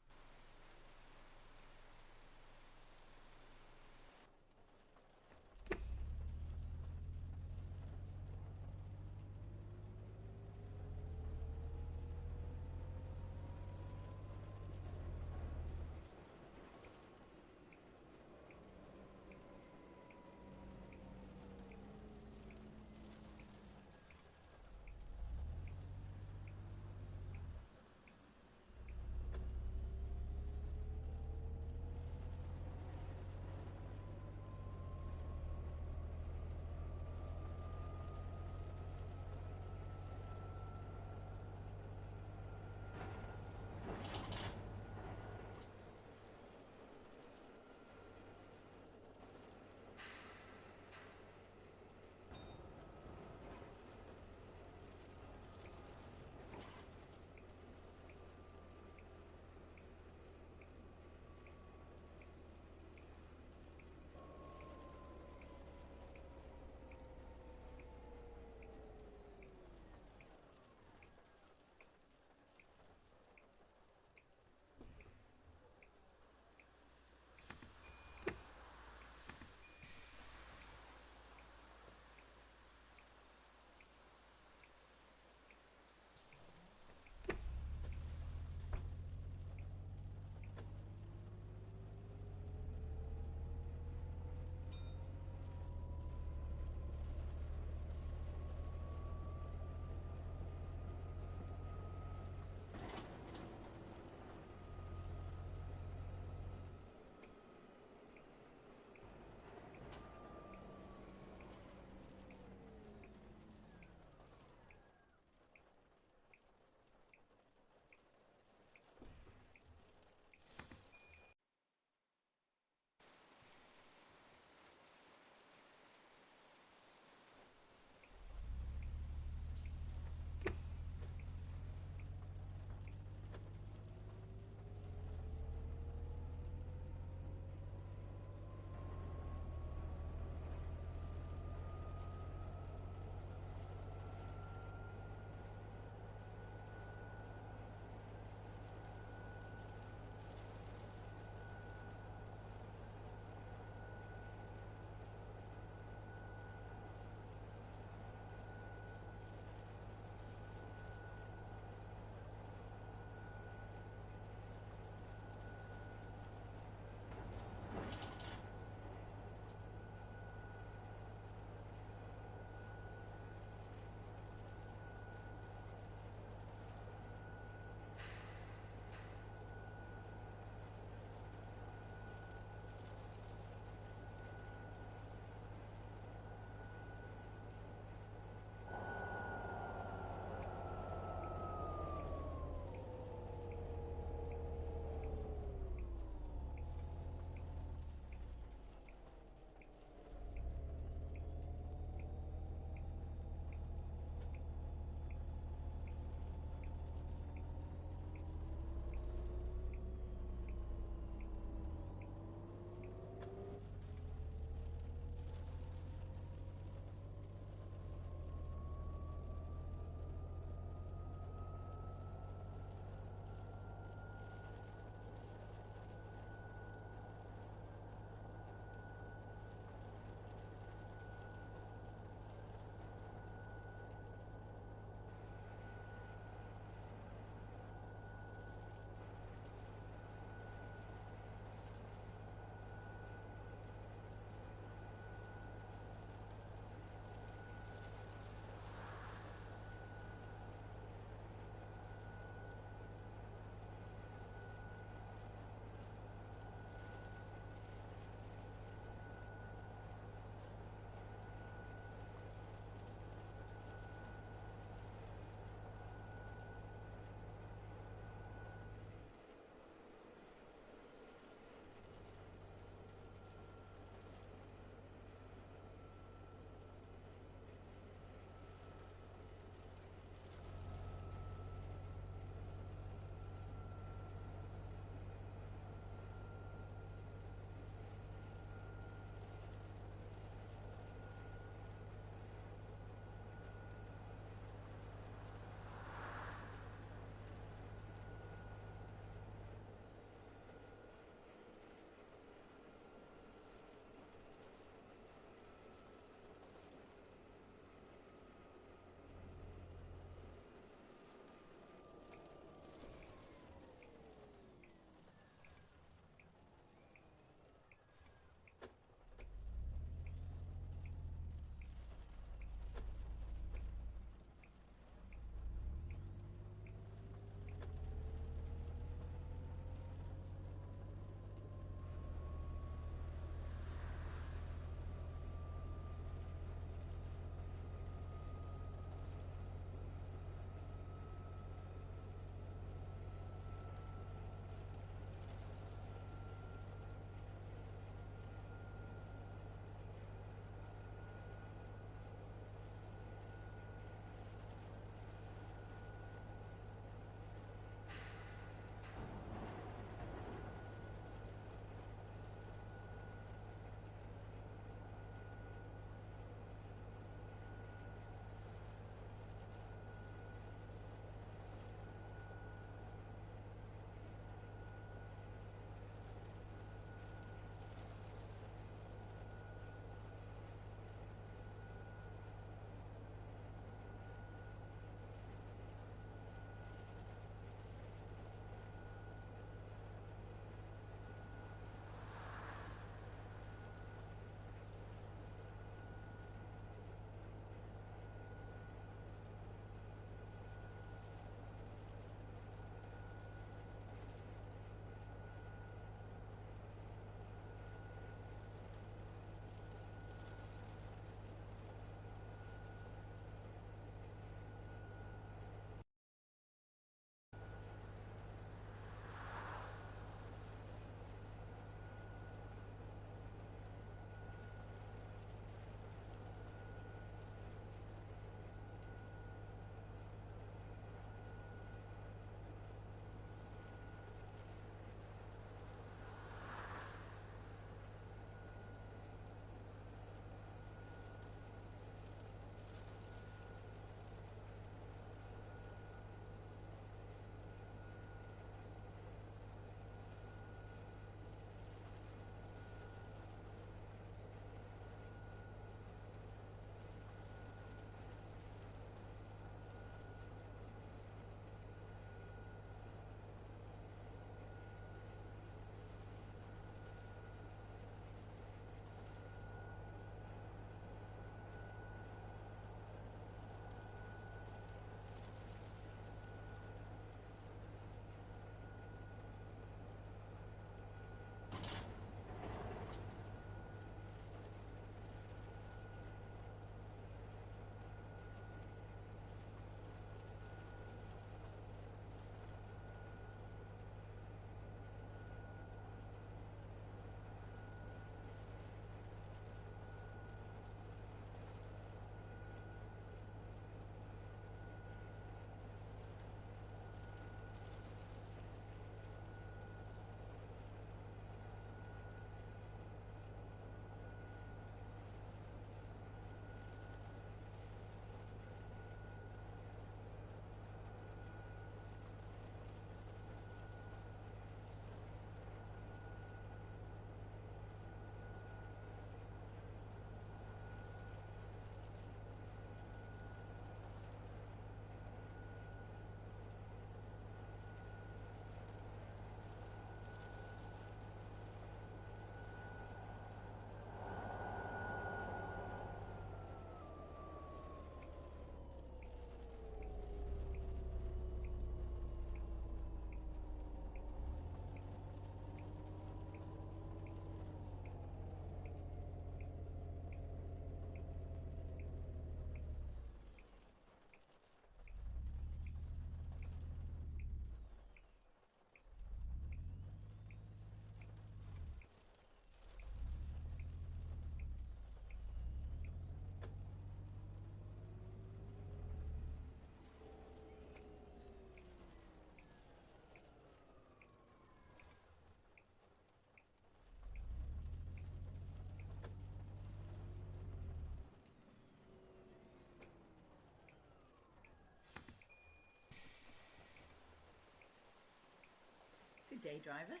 day driver.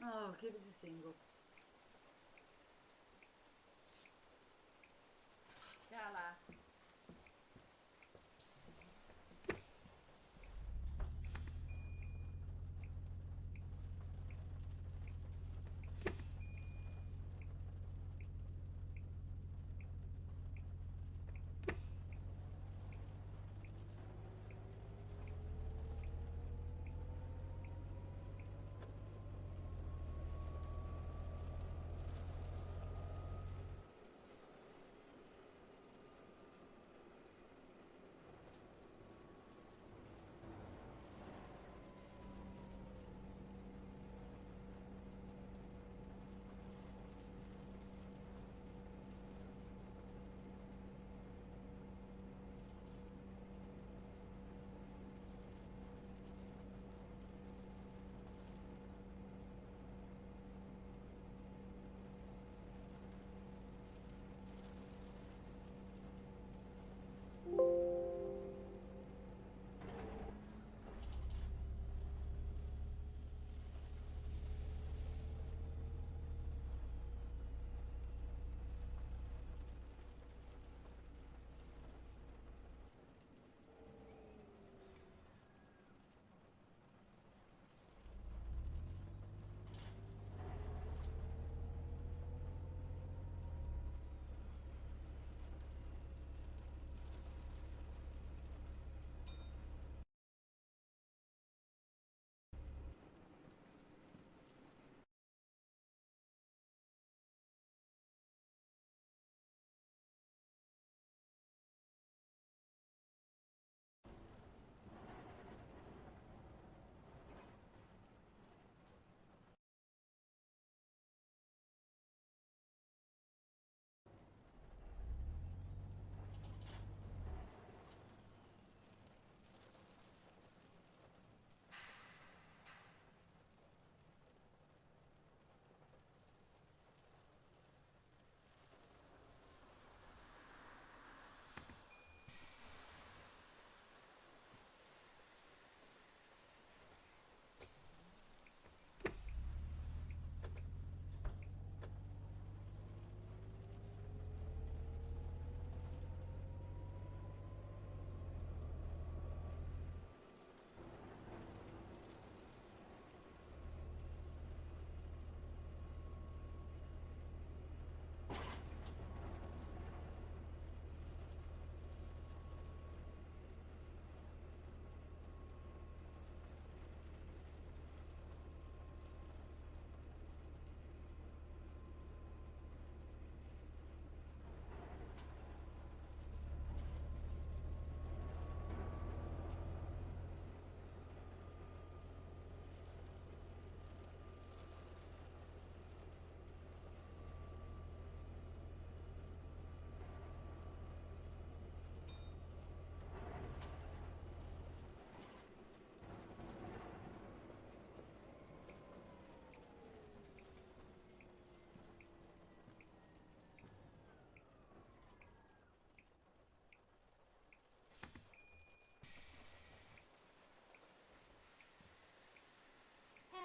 Oh, give us a single. Shala.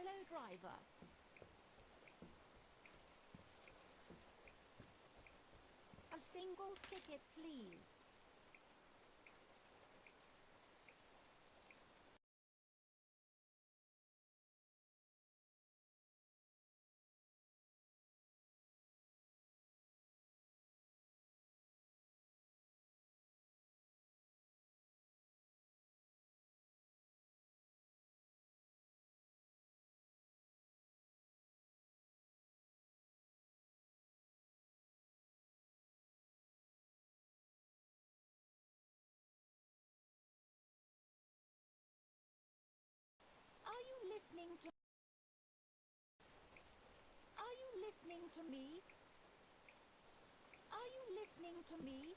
Hello, driver. A single ticket, please. Are you listening to... Are you listening to me? Are you listening to me?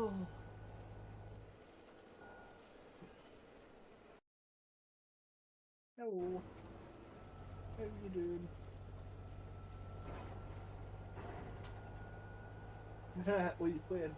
Oh. Hello. How you doing? What are you playing?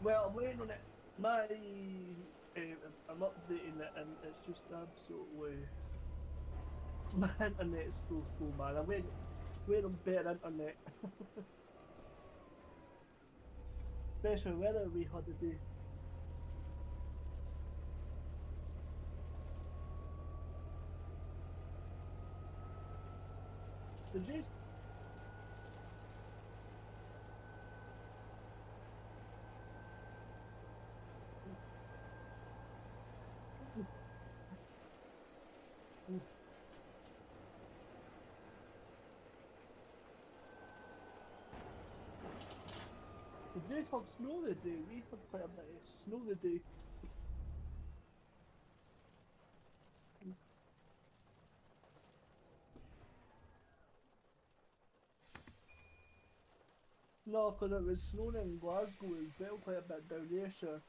Well, I'm waiting on it. I'm updating it, and it's just absolutely. My internet's so slow, man. I'm waiting on better internet. Especially weather we had today. Did you? Did you have snow today? We had quite a bit of snow today. No, because it was snowing in Glasgow as well, quite a bit down there, sure.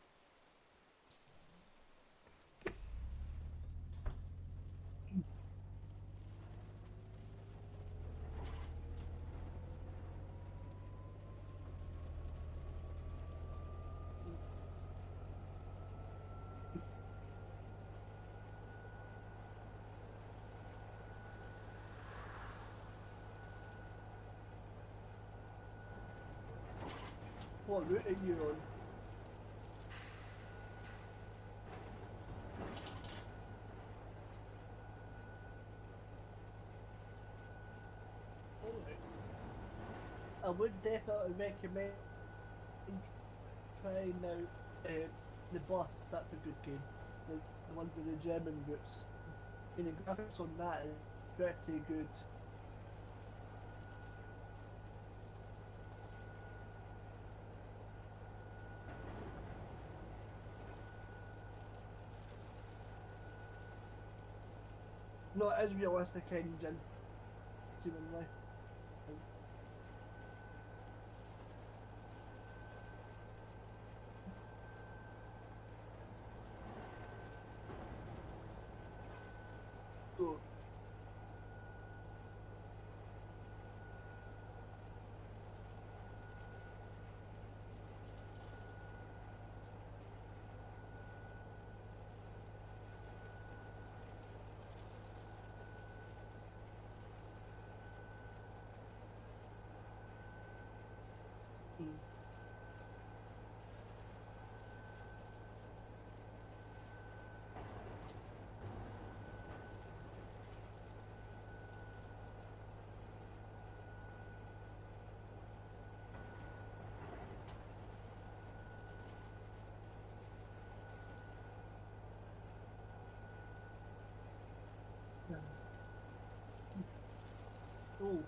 What route are you on? Alright. I would definitely recommend trying out the bus. That's a good game. The one with the German routes. The graphics on that is pretty good. No, it is realistic engine. Seemingly. So, oh.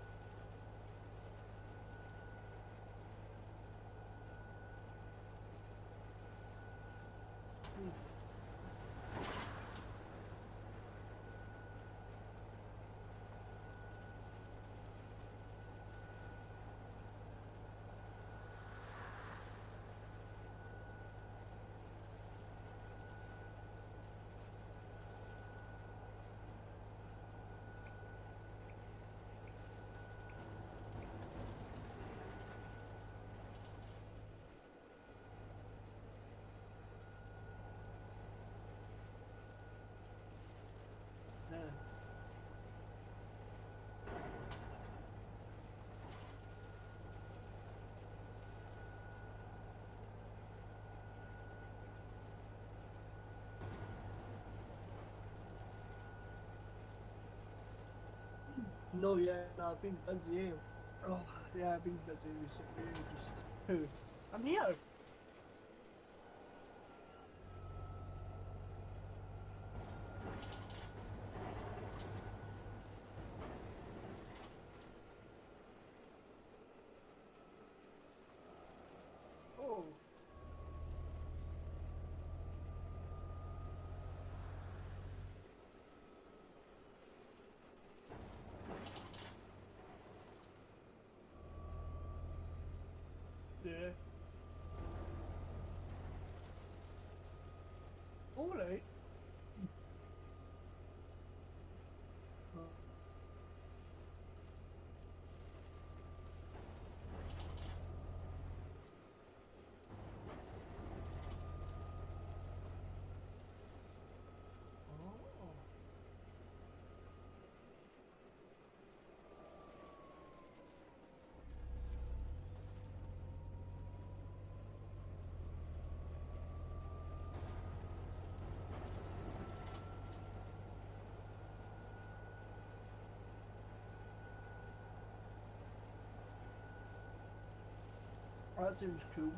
Yeah. No, yeah, no, I've been busy. Oh, yeah, I've been busy recently. Just who? I'm here. Oh. Yeah. All right. Oh. That seems cool.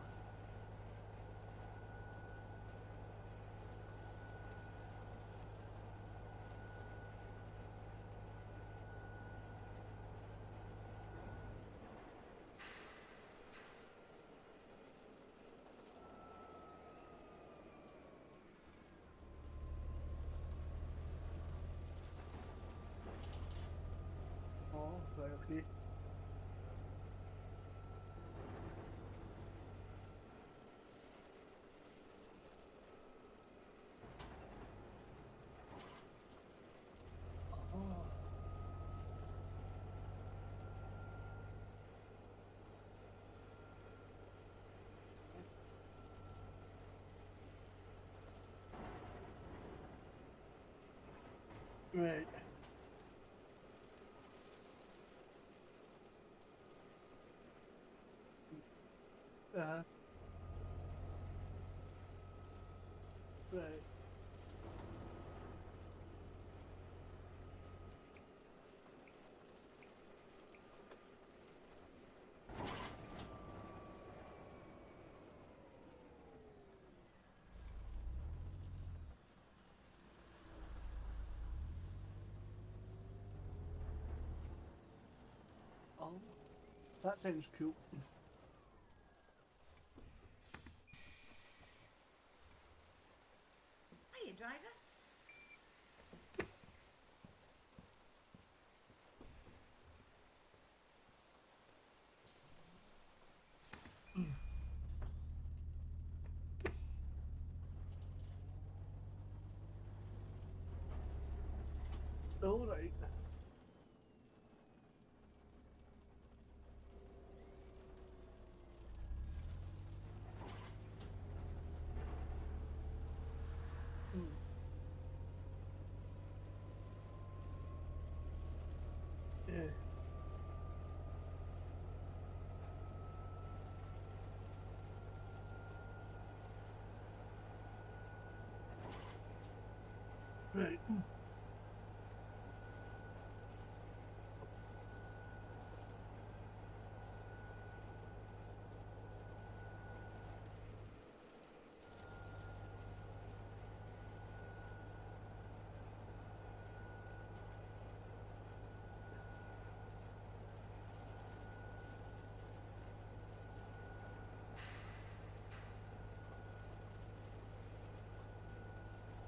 Oh, right, okay. Oh. Right. Uh, right. Oh, that sounds cool. Hiya, driver. All right. Mm. Yeah. Right.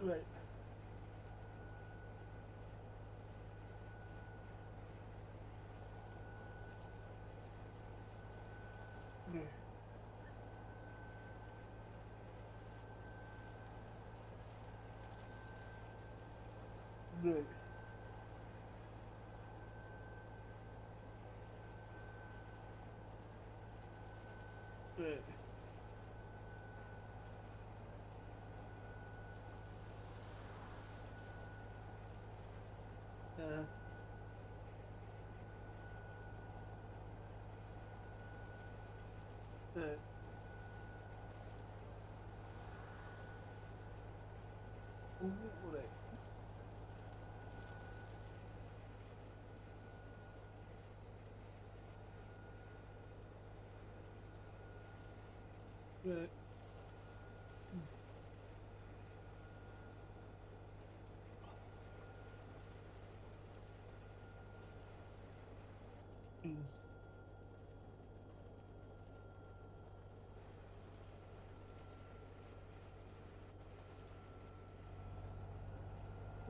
Right. Yeah. Right. Right. Uh, right. Oh, right. Right. Mm.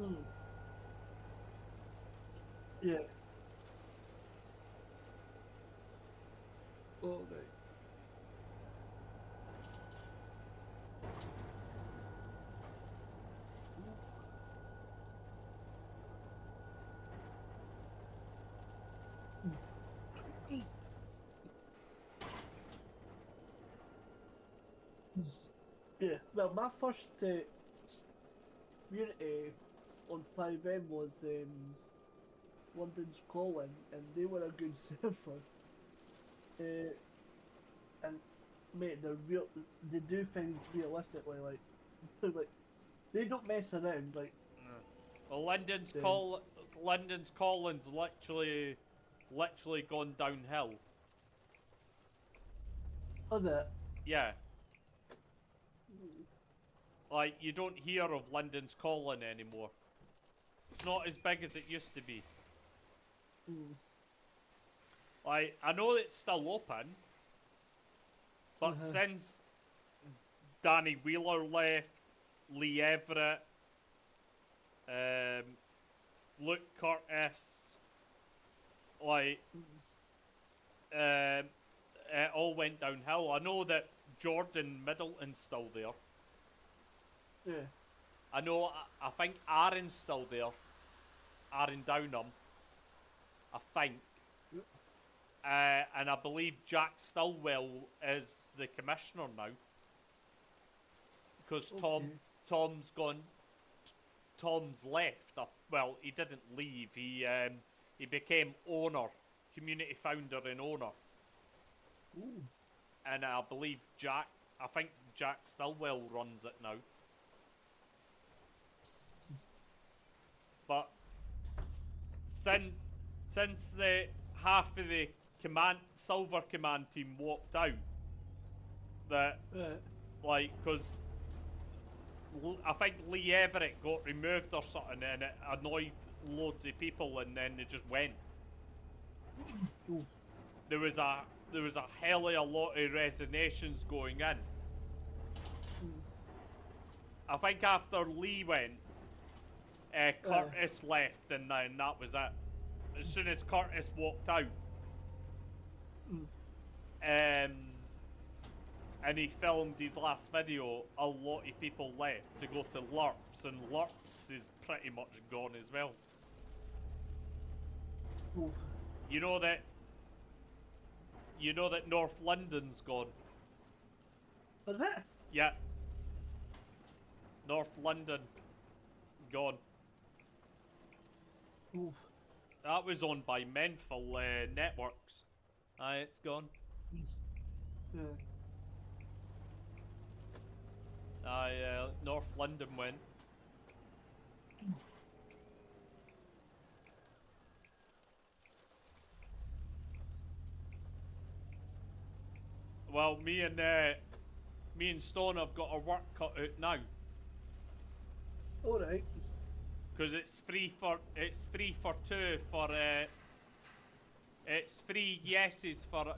Mm. Yeah. All right. Yeah. Well, my first community on 5M was London's Calling, and they were a good server. And mate, they're real. They do things realistically, like like they don't mess around. Like Well, Yeah. London's Collins literally gone downhill. other. Yeah. Like, you don't hear of London's Calling anymore. It's not as big as it used to be. Mm. Like, I know it's still open, but Uh-huh. since Danny Wheeler left, Lee Everett, Luke Curtis, like, it all went downhill. I know that Jordan Middleton's still there. Yeah. I think Aaron's still there. Aaron Downham. I think. Yep. And I believe Jack Stillwell is the commissioner now. Because Tom's gone. Tom's left. Well, he didn't leave. He became owner, community founder and owner. Ooh. And I believe I think Jack Stillwell runs it now. But since the half of the Silver Command team walked out, that because I think Lee Everett got removed or something, and it annoyed loads of people, and then they just went. Ooh. There was a hell of a lot of resignations going in. I think after Lee went, Curtis left, and then that was it. As soon as Curtis walked out, and he filmed his last video, a lot of people left to go to LURPS, and LURPS is pretty much gone as well. Ooh. You know that North London's gone. Was that? Yeah. North London gone. Ooh. That was owned by Menful Networks. Aye, it's gone. Yeah. Aye, North London went. Well, me and Stone have got our work cut out now. All right. Because it's free for two for it's free yeses for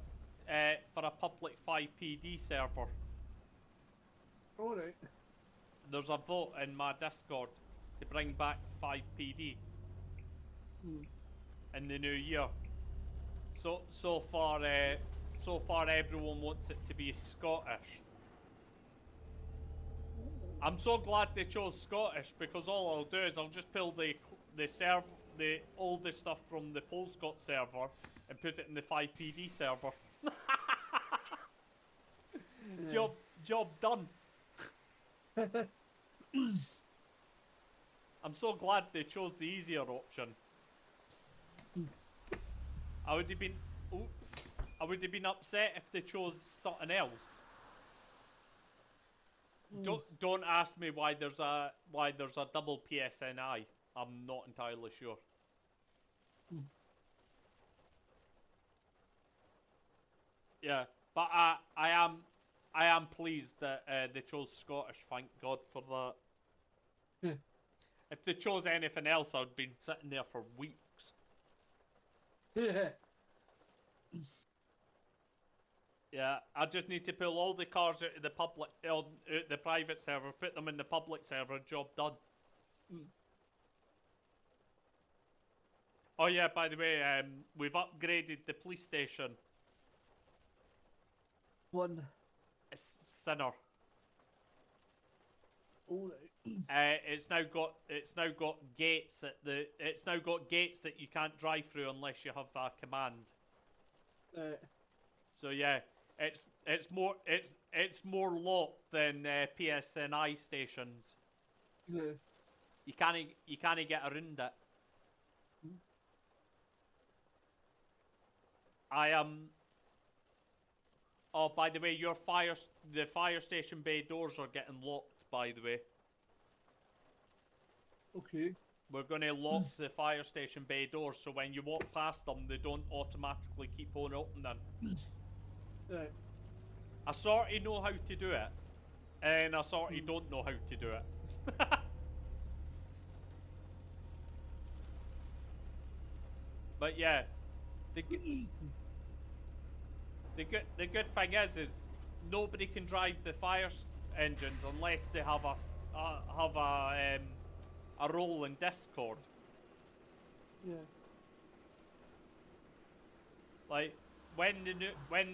a public 5PD server. All right. There's a vote in my Discord to bring back 5PD in the new year. So far everyone wants it to be Scottish. I'm so glad they chose Scottish, because all I'll do is I'll just pull the oldest stuff from the Polescott server and put it in the 5PD server. Job done. I'm so glad they chose the easier option. I would have been upset if they chose something else. Don't ask me why there's a double PSNI. I'm not entirely sure. Yeah, but I am pleased that they chose Scottish. Thank God for that. If they chose anything else, I'd have been sitting there for weeks. Yeah. Yeah, I just need to pull all the cars out of the out the private server, put them in the public server, job done. Oh yeah, by the way, we've upgraded the police station. One. It's Sinner. All right. It's now got gates at the. It's now got gates that you can't drive through unless you have a command. So yeah, it's more locked than PSNI stations. Yeah. You can't get around it. I am. Oh, by the way, the fire station bay doors are getting locked. By the way, Okay. we're going to lock the fire station bay doors so when you walk past them, they don't automatically keep on opening. Right. I sort of know how to do it, and I sort of don't know how to do it. But yeah, the good thing is nobody can drive the fire engines unless they have a role in Discord. Yeah. Like when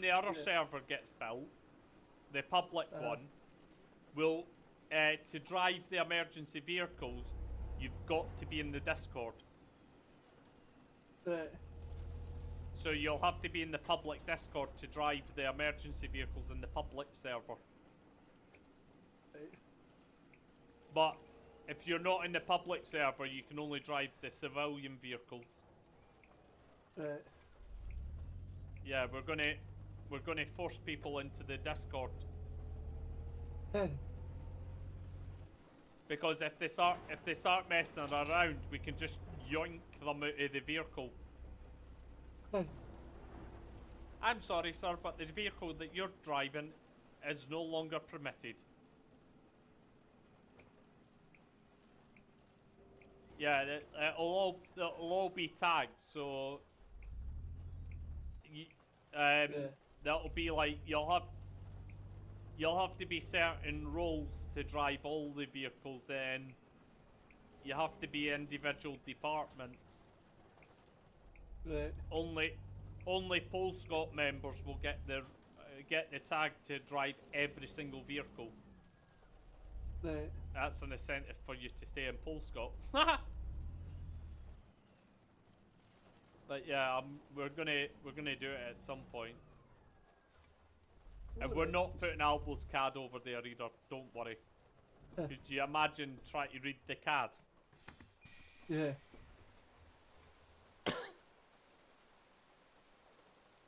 the other server gets built, the public one will to drive the emergency vehicles, you've got to be in the Discord. Right. So you'll have to be in the public Discord to drive the emergency vehicles in the public server. Right. But if you're not in the public server, you can only drive the civilian vehicles. Right. Yeah, we're gonna force people into the Discord. Because if they start messing around, we can just yoink them out of the vehicle. I'm sorry, sir, but the vehicle that you're driving is no longer permitted. Yeah, it'll all be tagged, so that'll be like you'll have to be certain roles to drive all the vehicles. Then you have to be individual departments. Right. Only Polescott members will get the tag to drive every single vehicle. Right. That's an incentive for you to stay in Polescott. But yeah, we're gonna do it at some point. And we're not putting Albo's CAD over there either. Don't worry. Could you imagine trying to read the CAD? Yeah.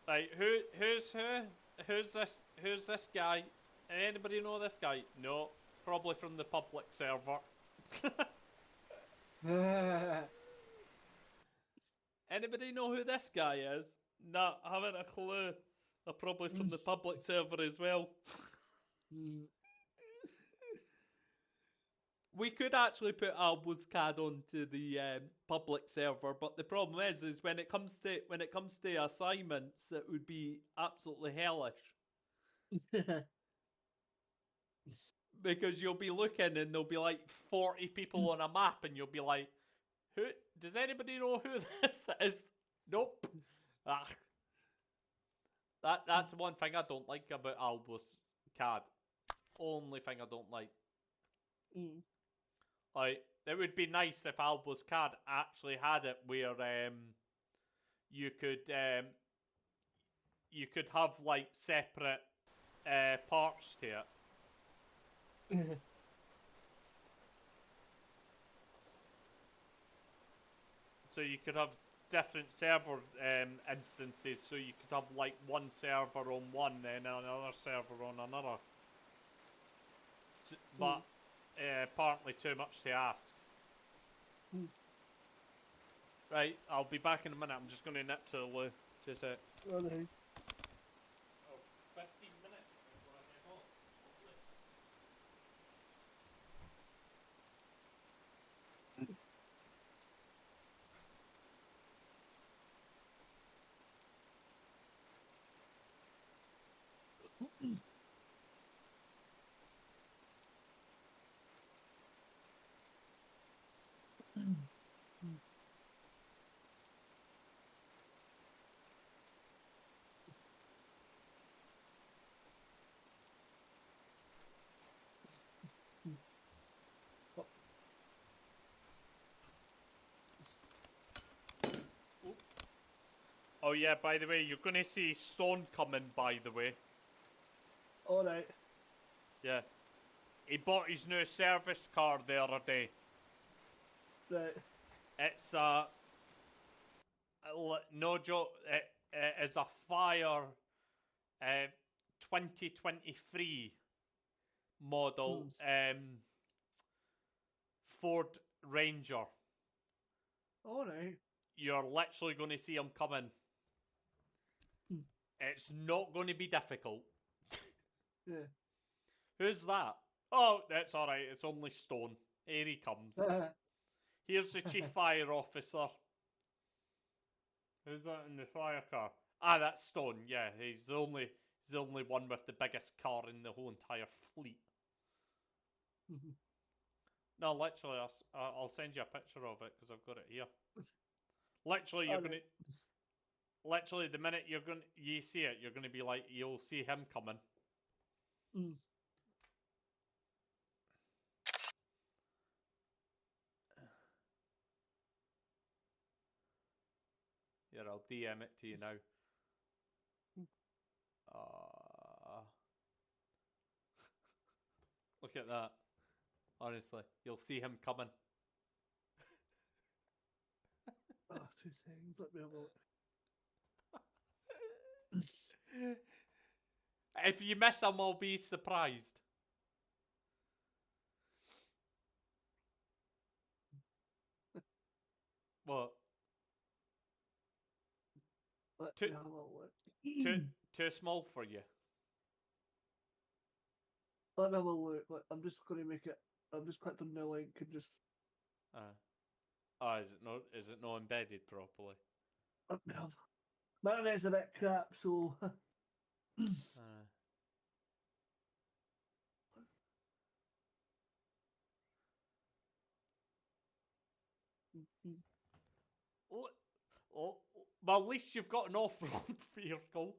Like who's this guy? Anybody know this guy? No, probably from the public server. Anybody know who this guy is? Nah, I haven't a clue. They're probably from the public server as well. We could actually put Albo's CAD onto the public server, but the problem is when it comes to assignments, it would be absolutely hellish. Because you'll be looking and there'll be like 40 people on a map, and you'll be like, "Who? Does anybody know who this is?" Nope. That's one thing I don't like about Albo's CAD. It's the only thing I don't like. Like, it would be nice if Albo's CAD actually had it where you could have like separate parts to it. So you could have different server instances. So you could have like one server on one and another server on another. But apparently too much to ask. Right, I'll be back in a minute. I'm just going to nip to the loo. Just a... Oh, no. 15 minutes before I get home. Oh yeah, by the way, you're gonna see Stone coming, by the way. Alright. Yeah. He bought his new service car the other day. Right. It's no joke, it is a Fire 2023 model Ford Ranger. Alright. You're literally going to see him coming. It's not going to be difficult. Yeah. Who's that? Oh, that's alright, it's only Stone. Here he comes. Here's the chief fire officer. Who's that in the fire car? Ah, that's Stone. Yeah, he's the only one with the biggest car in the whole entire fleet. No, literally, I'll send you a picture of it because I've got it here. Literally, you're gonna. Literally, the minute you see it, you're gonna be like, you'll see him coming. Here, I'll DM it to you now. Look at that. Honestly, you'll see him coming. Oh, 2 seconds. Let me have a look. If you miss him, I'll be surprised. What? Let Too- me have a look. Too small for you. Let me have a look. I'm just going to make it. I'm just clicked on the link and just. Oh, is it not embedded properly? Let me have. My internet's a bit crap, so. Well, at least you've got an off-road vehicle.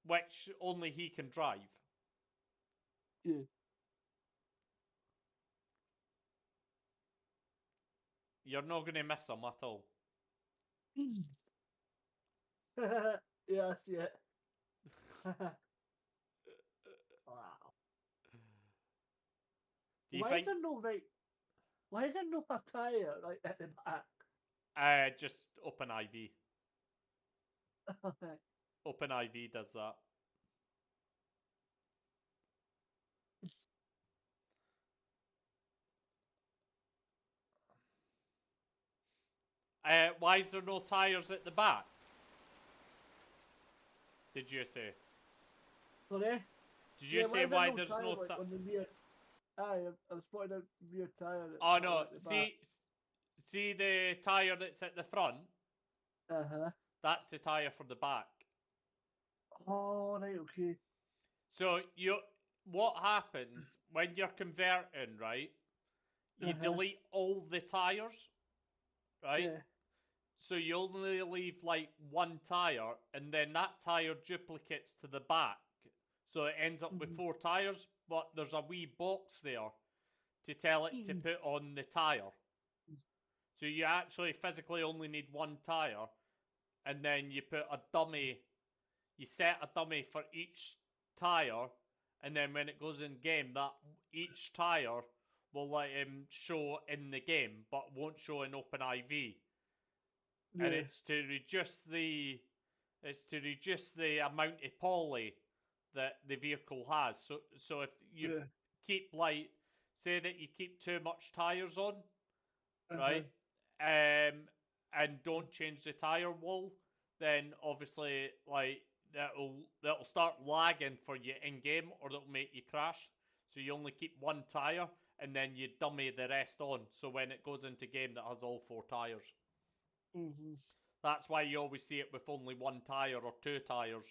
Which only he can drive. Yeah. You're not going to miss him at all. Yeah, I see it. Wow. Why is there no Why is there no tire like at the back? Just OpenIV. OpenIV does that. Why is there no tyres at the back? Did you say? Sorry? Did you say why there's tire, no like, on the rear? I'm spotting a rear tire. Oh no, see the tyre that's at the front? That's the tyre for the back. Oh, right, okay. So what happens when you're converting, right? You delete all the tyres, right? Yeah. So you only leave like one tyre, and then that tyre duplicates to the back. So it ends up with 4 tyres, but there's a wee box there to tell it to put on the tyre. So you actually physically only need one tyre, and then you put a dummy, you set a dummy for each tyre, and then when it goes in game, that each tyre will let him show in the game, but won't show in OpenIV. Yeah. And it's to reduce the amount of poly that the vehicle has. So if you keep say that you keep too much tires on, right, and don't change the tire wall, then obviously that'll start lagging for you in game, or that'll make you crash. So you only keep one tire, and then you dummy the rest on. So when it goes into game, that has all 4 tires. That's why you always see it with only 1 tire or 2 tires.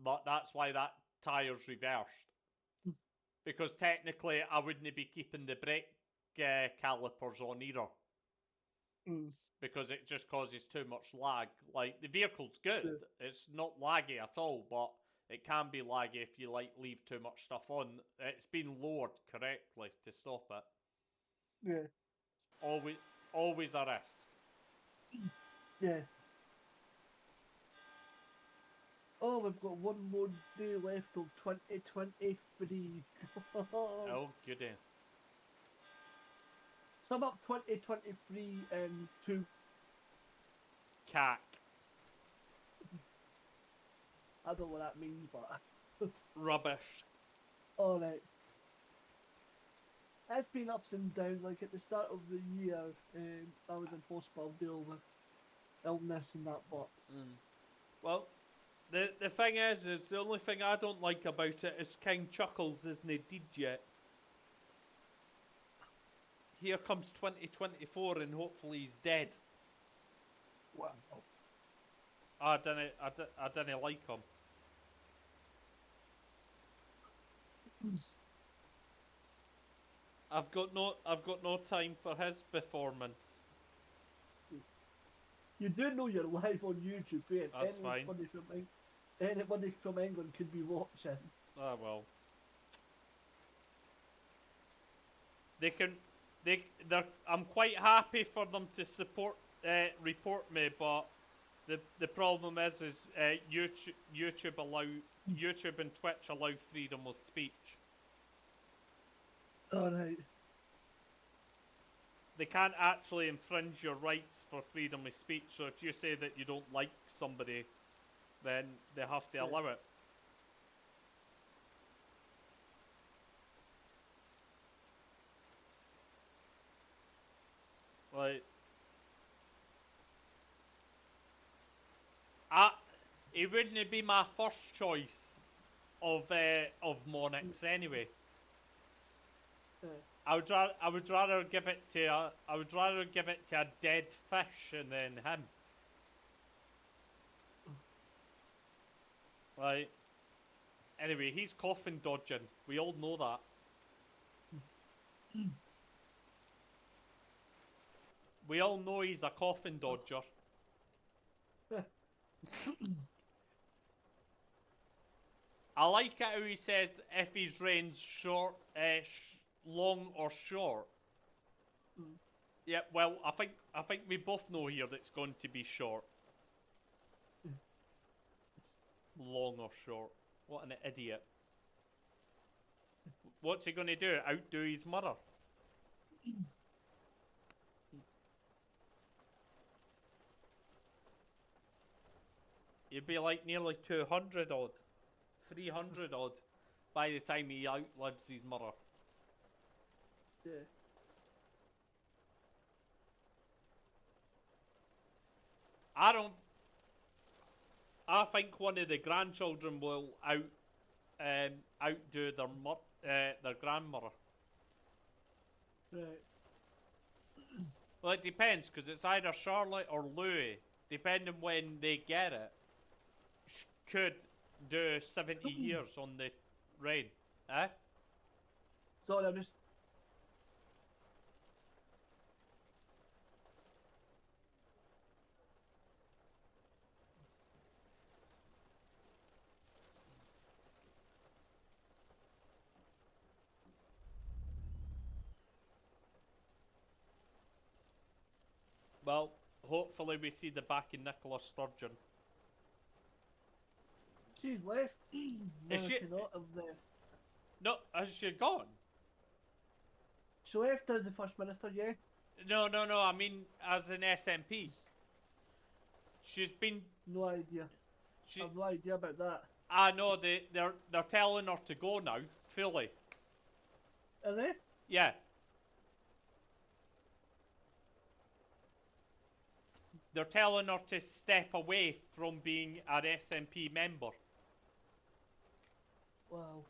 But that's why that tire's reversed. Because technically, I wouldn't be keeping the brake calipers on either. Because it just causes too much lag. Like, the vehicle's good. It's not laggy at all, but it can be laggy if you leave too much stuff on. It's been lowered correctly to stop it. Yeah. always a risk. Yeah. Oh, we've got one more day left of 2023. Oh, goody. Sum up 2023 and 2. Cack. I don't know what that means, but Rubbish. alright. It's been ups and downs. Like at the start of the year, I was in hospital dealing with illness and that, but Well, the thing is the only thing I don't like about it is King Chuckles isn't dead yet. Here comes 2024 and hopefully he's dead. wow. I didn't like him. I've got no time for his performance. You do know you're live on YouTube, eh? That's fine. Anybody from England could be watching. Ah well. I'm quite happy for them to report me, but the problem is YouTube and Twitch allow freedom of speech. Alright. They can't actually infringe your rights for freedom of speech, so if you say that you don't like somebody, then they have to allow it. Like, it wouldn't be my first choice of Monix anyway. I would rather give it to a dead fish and then him. Like, anyway, he's coffin dodging. We all know that. We all know he's a coffin dodger. I like it how he says if his reign's short, long or short. Yeah, well, I think we both know here that it's going to be short. Long or short. What an idiot. What's he going to do? Outdo his mother? You'd be like nearly 200 odd. 300 odd by the time he outlives his mother. Yeah. I think one of the grandchildren will outdo their grandmother. Right. Well, it depends, because it's either Charlotte or Louis, depending when they get it. Could do 70 years on the reign. Eh? Sorry, I'm just. Well, hopefully we see the back of Nicola Sturgeon. She's left. Is she not of the? No, has she gone? She left as the First Minister, yeah? No, I mean as an SNP. She's been... No idea. I've no idea about that. I know, they're telling her to go now, fully. Are they? Yeah. They're telling her to step away from being an SNP member. Wow.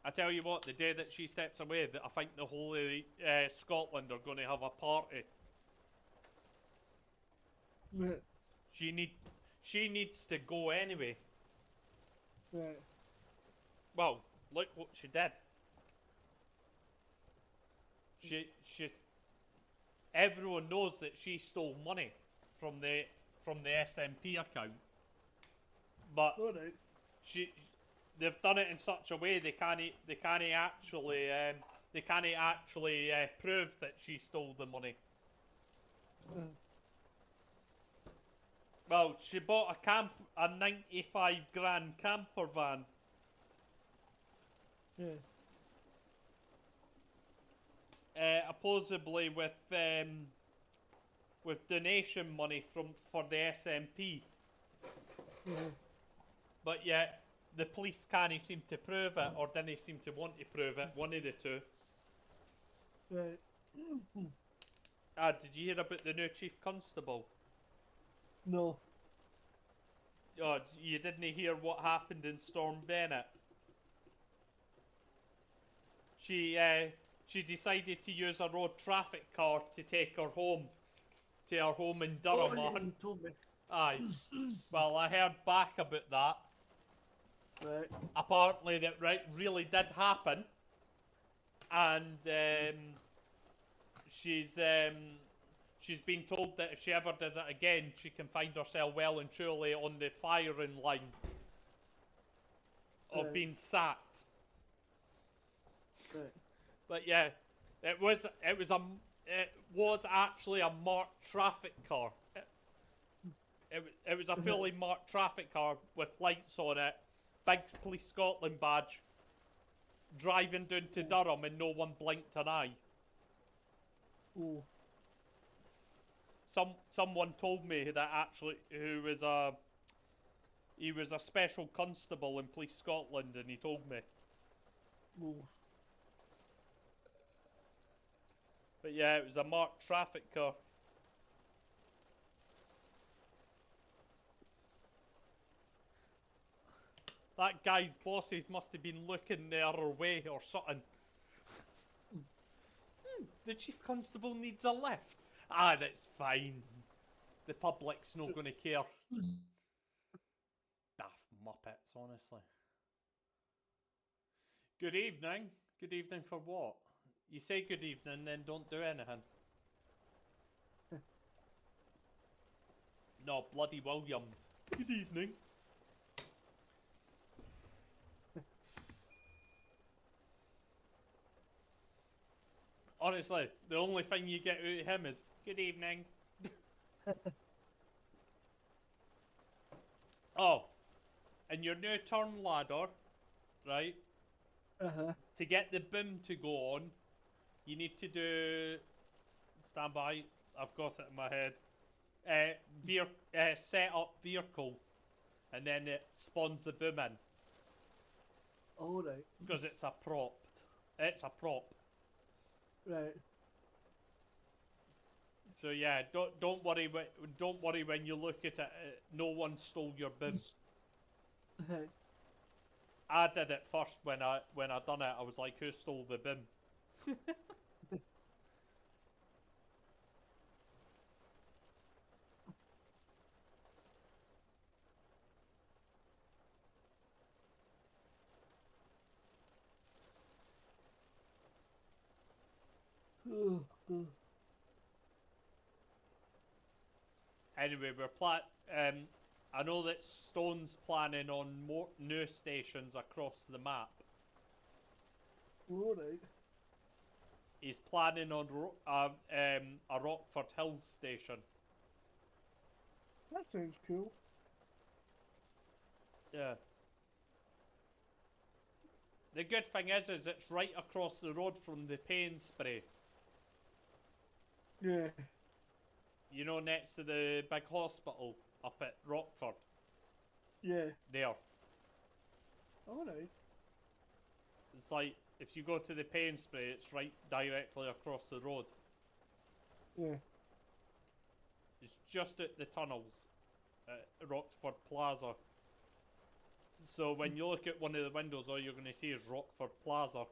I tell you what, the day that she steps away, I think the whole of Scotland are going to have a party. Right. She needs to go anyway. Right. Well, look what she did. She's everyone knows that she stole money from the SNP account, but Alright. they've done it in such a way they can't actually prove that she stole the money. Well, she bought a 95 grand camper van. Yeah. Supposedly with donation money for the SMP. But yet the police can't seem to prove it, or didn't seem to want to prove it. One of the two. Right. Did you hear about the new chief constable? No. Oh, you didn't hear what happened in Storm Bennett? She decided to use a road traffic car to take her home, to her home in Durham. Oh, yeah, you told me. Aye. Well, I heard back about that. Right. Apparently, that really did happen, and she's been told that if she ever does it again, she can find herself well and truly on the firing line of being sacked. Right. But yeah, it was actually a marked traffic car. It was a fully marked traffic car with lights on it, big Police Scotland badge, driving down to Durham, and no one blinked an eye. Oh. Someone told me that actually he was a special constable in Police Scotland, and he told me. Oh. But yeah, it was a marked traffic car. That guy's bosses must have been looking the other way or something. The chief constable needs a lift. Ah, that's fine. The public's not going to care. Daft muppets, honestly. Good evening. Good evening for what? You say good evening, then don't do anything. No, bloody Williams. Good evening. Honestly, the only thing you get out of him is, good evening. Oh, and your new turn ladder, right? To get the boom to go on, you need to do... Stand by, I've got it in my head. Set up vehicle, and then it spawns the boom in. Alright. Because it's a prop. It's a prop. Right. So yeah, don't worry when you look at it. No one stole your boom. Right. I did it first when I done it. I was like, who stole the boom? Anyway, I know that Stone's planning on more new stations across the map. Alright. He's planning on a Rockford Hills station. That sounds cool. Yeah. The good thing is it's right across the road from the pain spray. Yeah. You know, next to the big hospital up at Rockford. Yeah. There. Alright. It's like, if you go to the pain spray, it's right directly across the road. Yeah. It's just at the tunnels at Rockford Plaza. So when you look at one of the windows, all you're going to see is Rockford Plaza.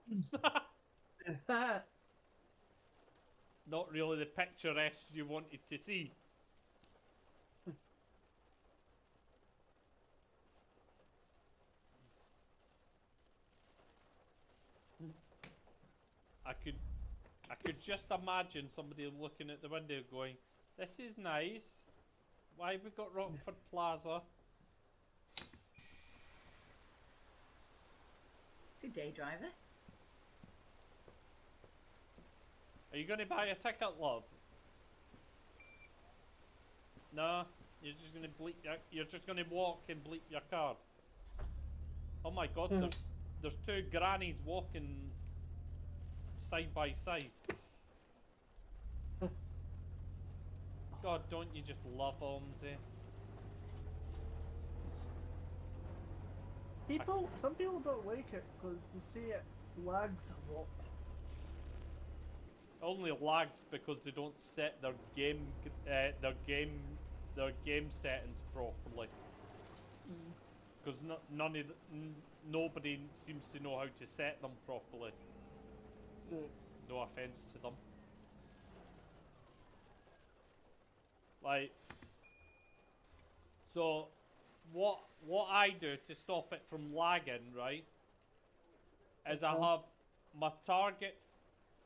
Not really the picturesque you wanted to see. I could just imagine somebody looking at the window going, this is nice. Why have we got Rockford Plaza? Good day, driver. Are you gonna buy a ticket, love? No, you're just gonna bleep you're just gonna walk and bleep your card. Oh my god, there's two grannies walking side by side. God, don't you just love Omsey? Some people don't like it because they say it lags a lot. Only lags because they don't set their game settings properly. Because nobody seems to know how to set them properly. No offense to them. Like, so what I do to stop it from lagging, right, is I have my target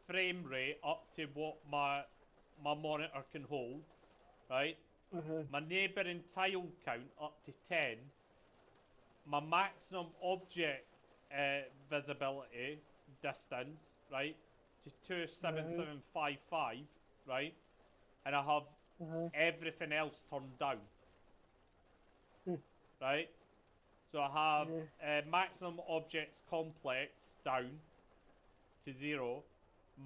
frame rate up to what my monitor can hold, right? My neighbouring tile count up to 10. My maximum object visibility distance, right, to 27755, right? And I have everything else turned down. Right? So I have maximum objects complex down to 0,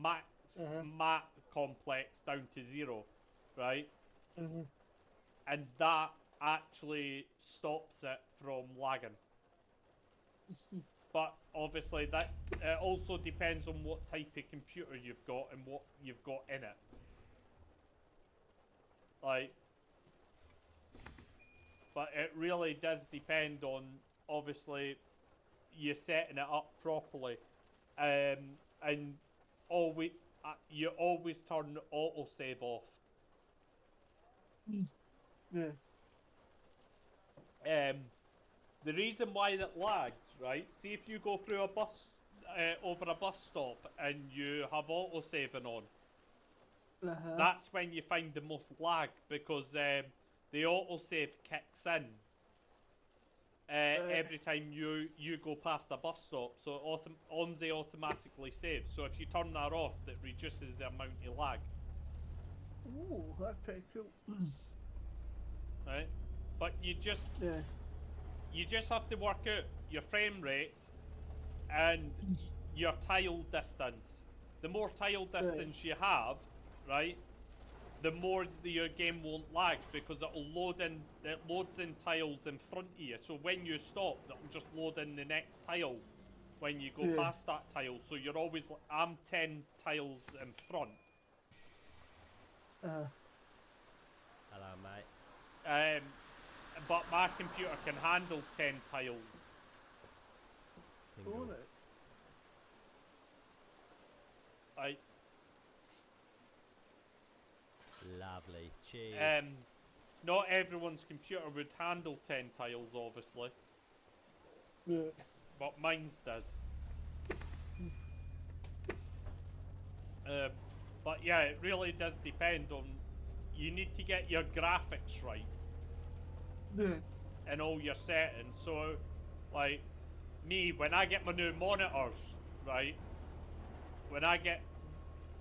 max map complex down to 0, right? And that actually stops it from lagging. But obviously that it also depends on what type of computer you've got and what you've got in it. Like, but it really does depend on, obviously, you setting it up properly, and always you always turn autosave off. The reason why that lags, right? See, if you go through a bus over a bus stop and you have autosaving on, that's when you find the most lag, because the autosave kicks in every time you go past a bus stop, so ONSE automatically saves. So if you turn that off, that reduces the amount of lag. Oh, that's pretty cool. Right, but you just have to work out your frame rates and your tile distance. The more tile distance you have, right, the more your game won't lag, because it loads in tiles in front of you. So when you stop, it'll just load in the next tile when you go past that tile. So you're always I'm 10 tiles in front. Hello, mate. But my computer can handle 10 tiles. Single. Lovely. Cheers. Not everyone's computer would handle 10 tiles, obviously. But mine's does. But yeah, it really does depend on. You need to get your graphics right. And all your settings. So, like me, when I get my new monitors, right? When I get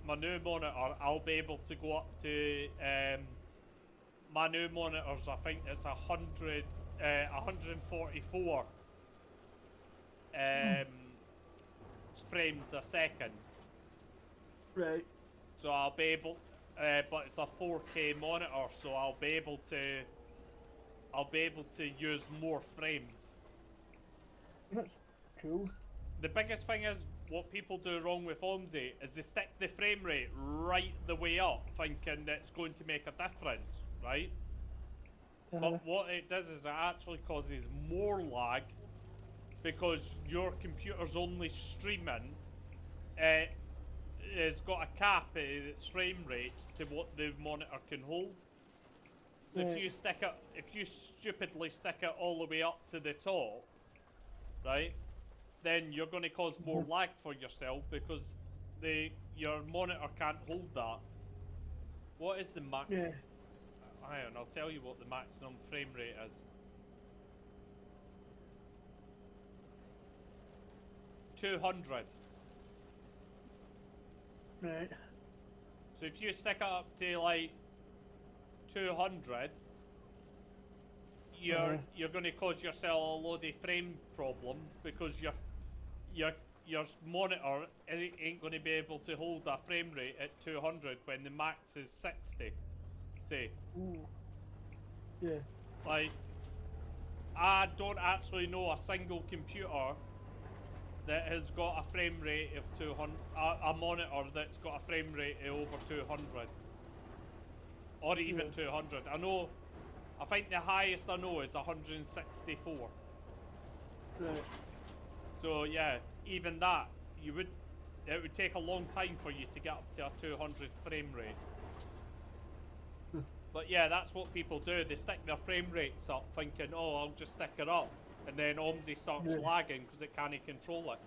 my new monitor, I'll be able to go up to my new monitors. I think it's 144 frames a second. Right. So I'll be able, but it's a 4K monitor, so I'll be able to use more frames. That's cool. The biggest thing is, what people do wrong with OMSI is they stick the frame rate right the way up, thinking that it's going to make a difference, right? But what it does is it actually causes more lag, because your computer's only streaming. It's got a cap in its frame rates to what the monitor can hold. So if you stupidly stick it all the way up to the top, right, then you're going to cause more lag for yourself, because your monitor can't hold that. What is the max? Iron, I'll tell you what the maximum frame rate is. 200. Right. So if you stick it up to like 200, you're going to cause yourself a load of frame problems because your monitor ain't going to be able to hold a frame rate at 200 when the max is 60. Say. Ooh. Yeah. Like, I don't actually know a single computer that has got a frame rate of 200, a monitor that's got a frame rate of over 200. Or even 200. I think the highest I know is 164. Right. So yeah, even that, it would take a long time for you to get up to a 200 frame rate. But yeah, that's what people do. They stick their frame rates up thinking, oh, I'll just stick it up. And then OMSI starts lagging because it can't control it.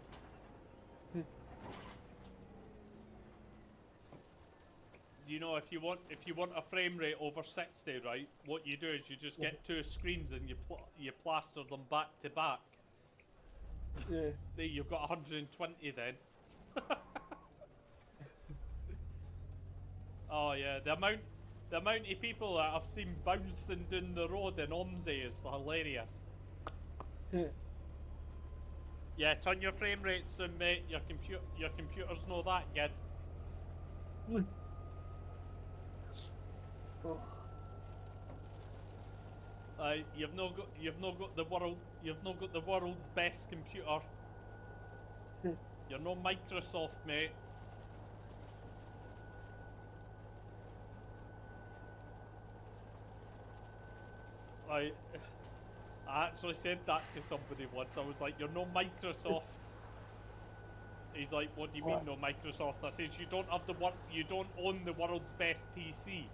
Do you know, if you want a frame rate over 60, right, what you do is you just get two screens and you plaster them back to back. Yeah. There, you've got 120 then. Oh yeah, the amount of people that I've seen bouncing down the road in OMSI is hilarious. Yeah, turn your frame rates down, mate. Your computers know that, kid. Oh. You've not got the world's best computer. You're no Microsoft, mate. I actually said that to somebody once. I was like, "You're no Microsoft." He's like, "What do you mean, no Microsoft?" I says, "You don't own the world's best PC."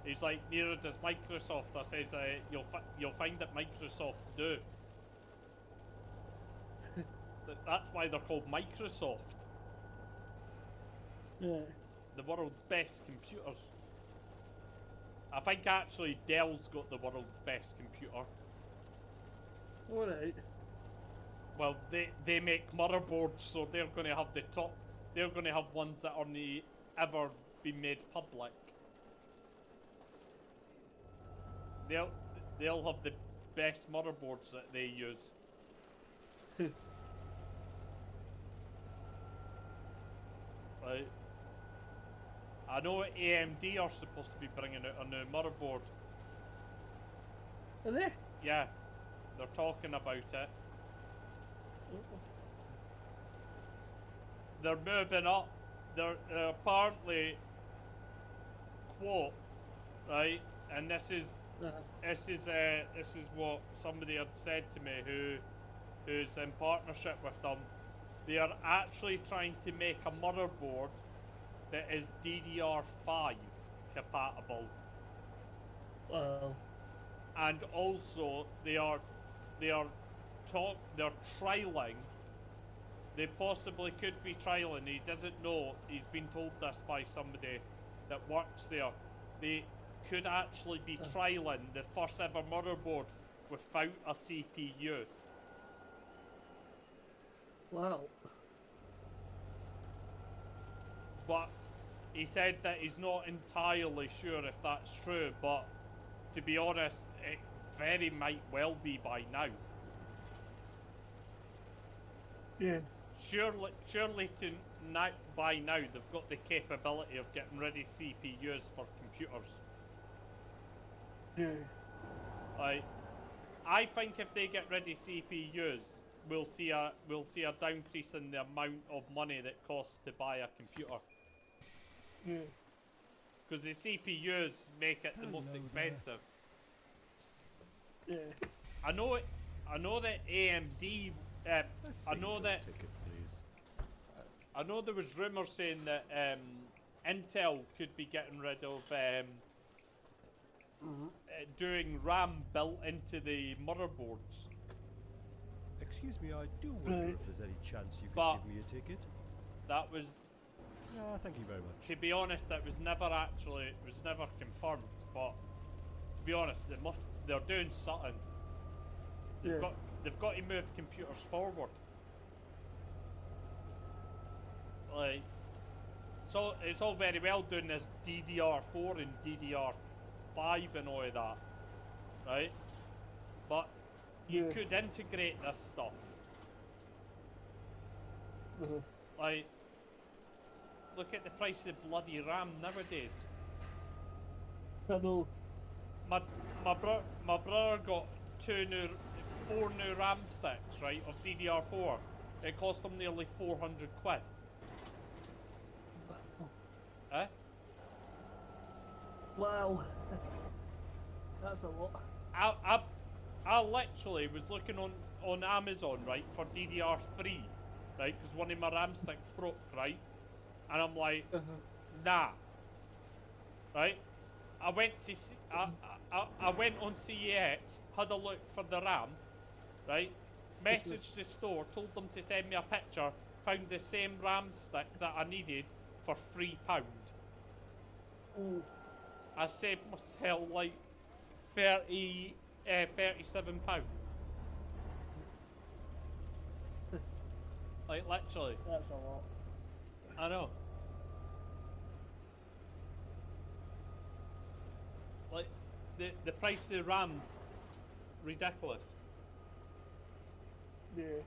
He's like, "Neither does Microsoft." I says, "You'll find that Microsoft do." That's why they're called Microsoft. Yeah. The world's best computers. I think actually Dell's got the world's best computer. Alright. Well, they make motherboards, so they're going to have the top. They're going to have ones that aren't ever been made public. They'll have the best motherboards that they use. Right. I know AMD are supposed to be bringing out a new motherboard. Are they? Yeah, they're talking about it. They're moving up. They're apparently, quote, right, and this is what somebody had said to me who's in partnership with them. They are actually trying to make a motherboard that is DDR5 compatible. Wow. And also they're trialing. They possibly could be trialing. He doesn't know. He's been told this by somebody that works there. They could actually be trialing the first ever motherboard without a CPU. Wow. But he said that he's not entirely sure if that's true, but to be honest, it very might well be by now. Yeah. Surely by now they've got the capability of getting ready CPUs for computers. Yeah. I think if they get ready CPUs, we'll see a downcrease in the amount of money that costs to buy a computer. Yeah. Because the CPUs make it the most expensive. Yeah. I know that AMD. I know that. Ticket, please. I know there was rumours saying that Intel could be getting rid of doing RAM built into the motherboards. Excuse me, I do wonder if there's any chance you could But- give me a ticket. That was, Thank you very much. to be honest, it was never confirmed. But to be honest, they're doing something. They've got to move computers forward. Like, so it's all very well doing this DDR4 and DDR5 and all of that, right? But you could integrate this stuff. Like, look at the price of bloody RAM nowadays. I know. My brother got 4 new RAM sticks, right, of DDR4. It cost him nearly 400 quid. Eh? Wow. That's a lot. I literally was looking on Amazon, right, for DDR3, right, because one of my RAM sticks broke, right, and I'm like, nah, right. I went on CEX, had a look for the RAM, right, messaged the store, told them to send me a picture, found the same RAM stick that I needed for £3. Oh. I saved myself like 37 pounds. Like literally. That's a lot. I know. Like the price of RAM's ridiculous. Yeah.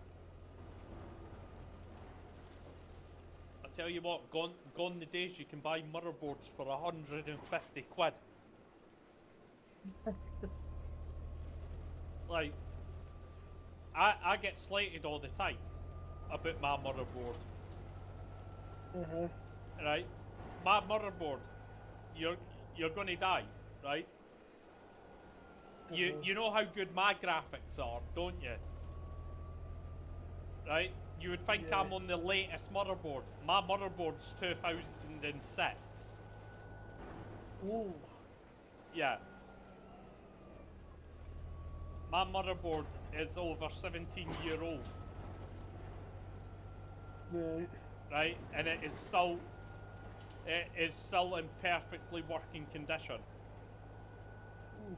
I tell you what, gone the days you can buy motherboards for 150 quid. Like, I get slated all the time about my motherboard. Right? My motherboard, you're gonna die, right? You know how good my graphics are, don't you? Right? You would think I'm on the latest motherboard. My motherboard's 2006. Ooh. Yeah. My motherboard is over 17-year-old. Right. Right? And it is still in perfectly working condition. Ooh.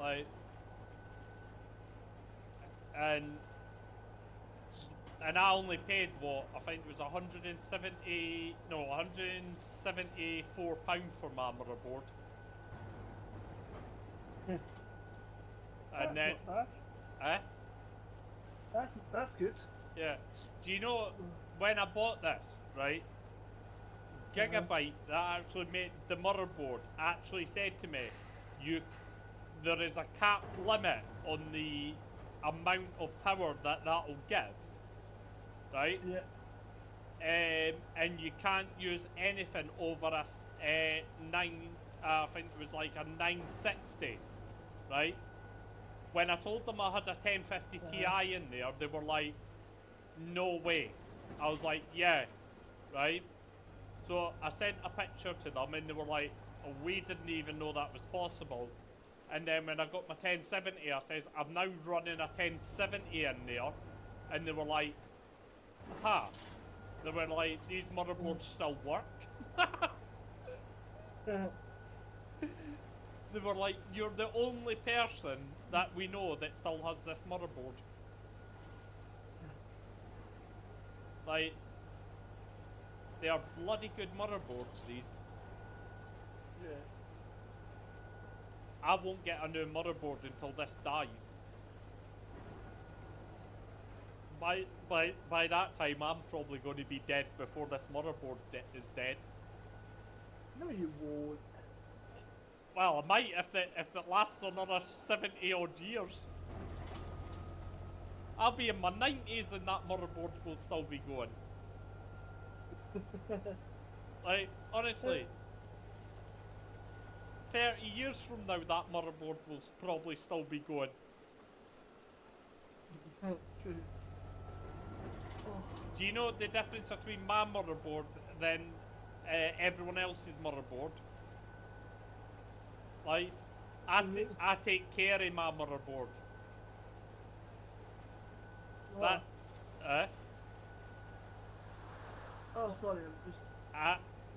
Like, and I only paid what I think it was 174 pound for my motherboard. And then, not bad. That's good. Yeah. Do you know when I bought this, right? Gigabyte that actually made the motherboard actually said to me, there is a capped limit on the amount of power that'll give, right? Yeah. And you can't use anything over a I think it was like a 960, right? When I told them I had a 1050 Ti in there, they were like, no way. I was like, yeah, right? So I sent a picture to them and they were like, oh, we didn't even know that was possible. And then when I got my 1070, I says, I'm now running a 1070 in there. And they were like, aha. They were like, these motherboards still work? They were like, you're the only person that we know that still has this motherboard. Like, they are bloody good motherboards, these. Yeah. I won't get a new motherboard until this dies. By that time, I'm probably going to be dead before this motherboard is dead. No, you won't. Well, I might if it lasts another 70 odd years. I'll be in my 90s and that motherboard will still be going. Like, honestly, 30 years from now that motherboard will probably still be going. True. Do you know the difference between my motherboard than everyone else's motherboard? Like, I take care of my motherboard. What? That, Oh, sorry, I'm just...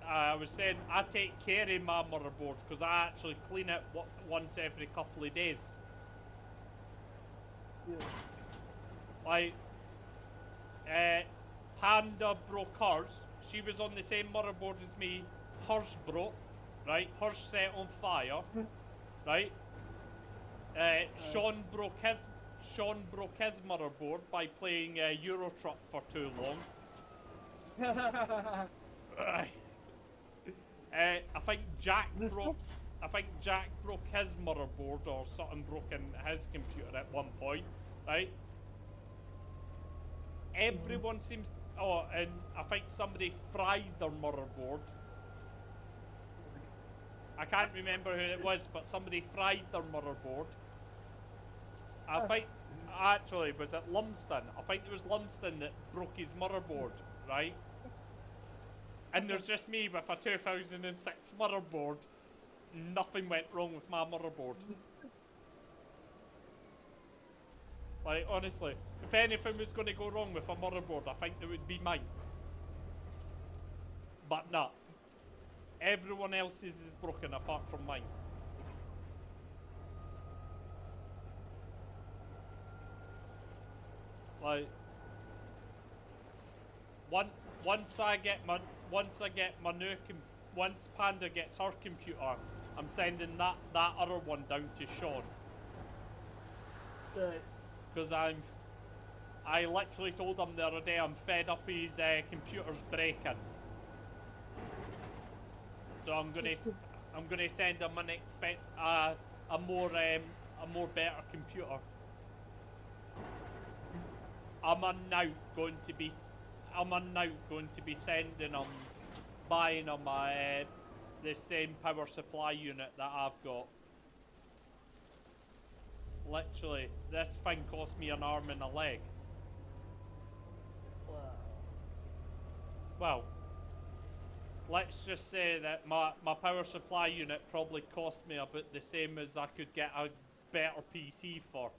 I was saying I take care of my motherboard because I actually clean it once every couple of days. Yeah. Like, Panda broke hers. She was on the same motherboard as me. Hers broke, right? Hers set on fire, right? Sean broke his motherboard by playing Euro Truck for too long. Right. I think Jack broke his motherboard or something broke in his computer at one point, right? Everyone seems. Oh, and I think somebody fried their motherboard. I can't remember who it was, but somebody fried their motherboard. I think, actually, was it Lumsden? I think it was Lumsden that broke his motherboard, right? And there's just me with a 2006 motherboard. Nothing went wrong with my motherboard. Like, honestly, if anything was going to go wrong with a motherboard, I think it would be mine. But no. Everyone else's is broken apart from mine. Like, once Panda gets her computer, I'm sending that other one down to Sean. Because I literally told him the other day I'm fed up his computer's breaking. So I'm gonna send him a more better computer. I'm now going to be sending him, buying him the same power supply unit that I've got. Literally, this thing cost me an arm and a leg. Wow. Well, let's just say that my power supply unit probably cost me about the same as I could get a better PC for.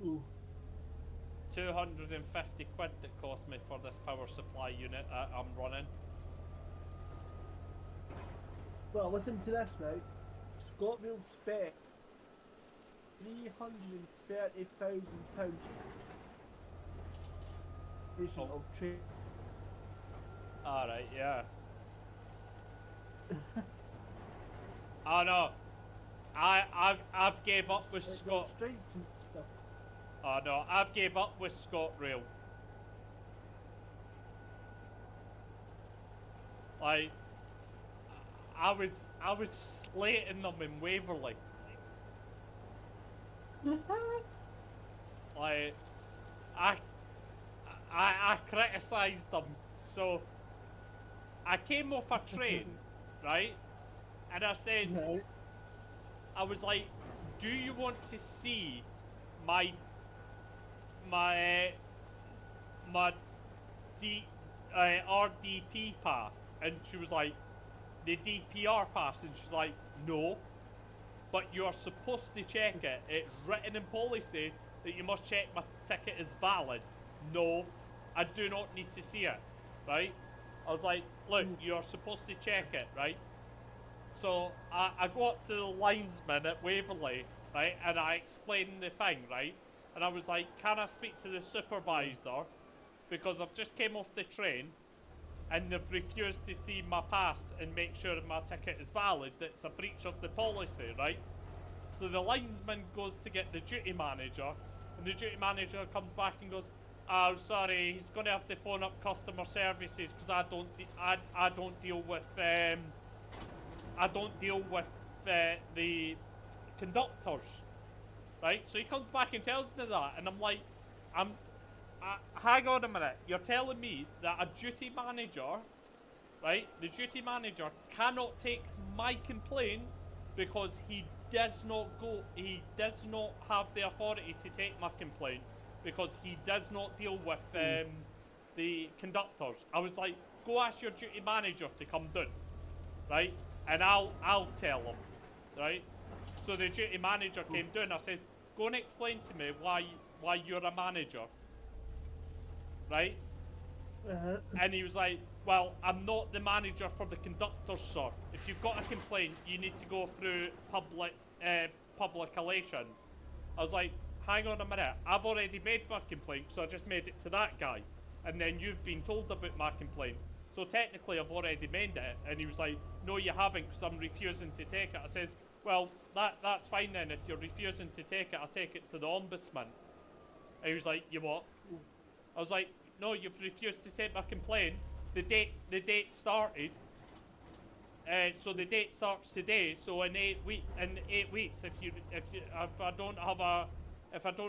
Ooh. 250 quid that cost me for this power supply unit that I'm running. Well, listen to this now. Scottville spec £330,000 of trade. Alright, yeah. Oh no. I've gave up with Scott. Stripes and stuff. Oh no, I've gave up with ScotRail. Like, I was slating them in Waverley. Like, I criticised them. So I came off a train, right? And I said, Right. I was like, do you want to see my RDP pass? And she was like, the DPR pass? And she's like, no, but you're supposed to check it. It's written in policy that you must check my ticket is valid. No, I do not need to see it, right? I was like, look, you're supposed to check it, right? So I go up to the linesman at Waverley, right, and I explained the thing, right? And I was like, can I speak to the supervisor? Because I've just came off the train and they've refused to see my pass and make sure that my ticket is valid. That's a breach of the policy, right? So the linesman goes to get the duty manager, and the duty manager comes back and goes, oh, sorry, he's going to have to phone up customer services because I don't deal with the conductors, right? So he comes back and tells me that, and I'm like, hang on a minute, you're telling me that a duty manager, right? The duty manager cannot take my complaint because he does not have the authority to take my complaint because he does not deal with the conductors. I was like, go ask your duty manager to come down, right? And I'll tell him, right? So the duty manager came down. I says, go and explain to me why you're a manager, right? And he was like, well, I'm not the manager for the conductors, sir. If you've got a complaint, you need to go through public relations. I was like, hang on a minute, I've already made my complaint, so I just made it to that guy. And then you've been told about my complaint. So technically I've already made it. And he was like, no you haven't, because I'm refusing to take it. I says, well, that's fine then. If you're refusing to take it, I'll take it to the ombudsman. And he was like, you what? I was like, no, you've refused to take my complaint. The date started. So the date starts today. So in 8 weeks, if I don't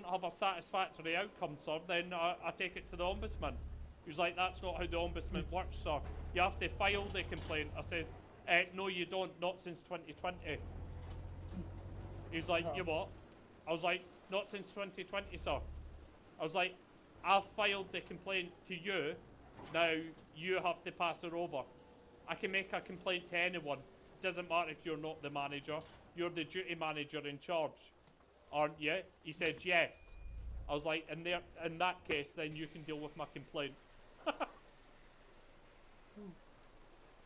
have a satisfactory outcome, sir, then I take it to the ombudsman. He was like, that's not how the ombudsman works, sir. You have to file the complaint. I says, no, you don't. Not since 2020. He was like, you what? I was like, not since 2020, sir. I was like, I've filed the complaint to you. Now you have to pass it over. I can make a complaint to anyone. Doesn't matter if you're not the manager. You're the duty manager in charge, aren't you? He said yes. I was like, in that case, then you can deal with my complaint.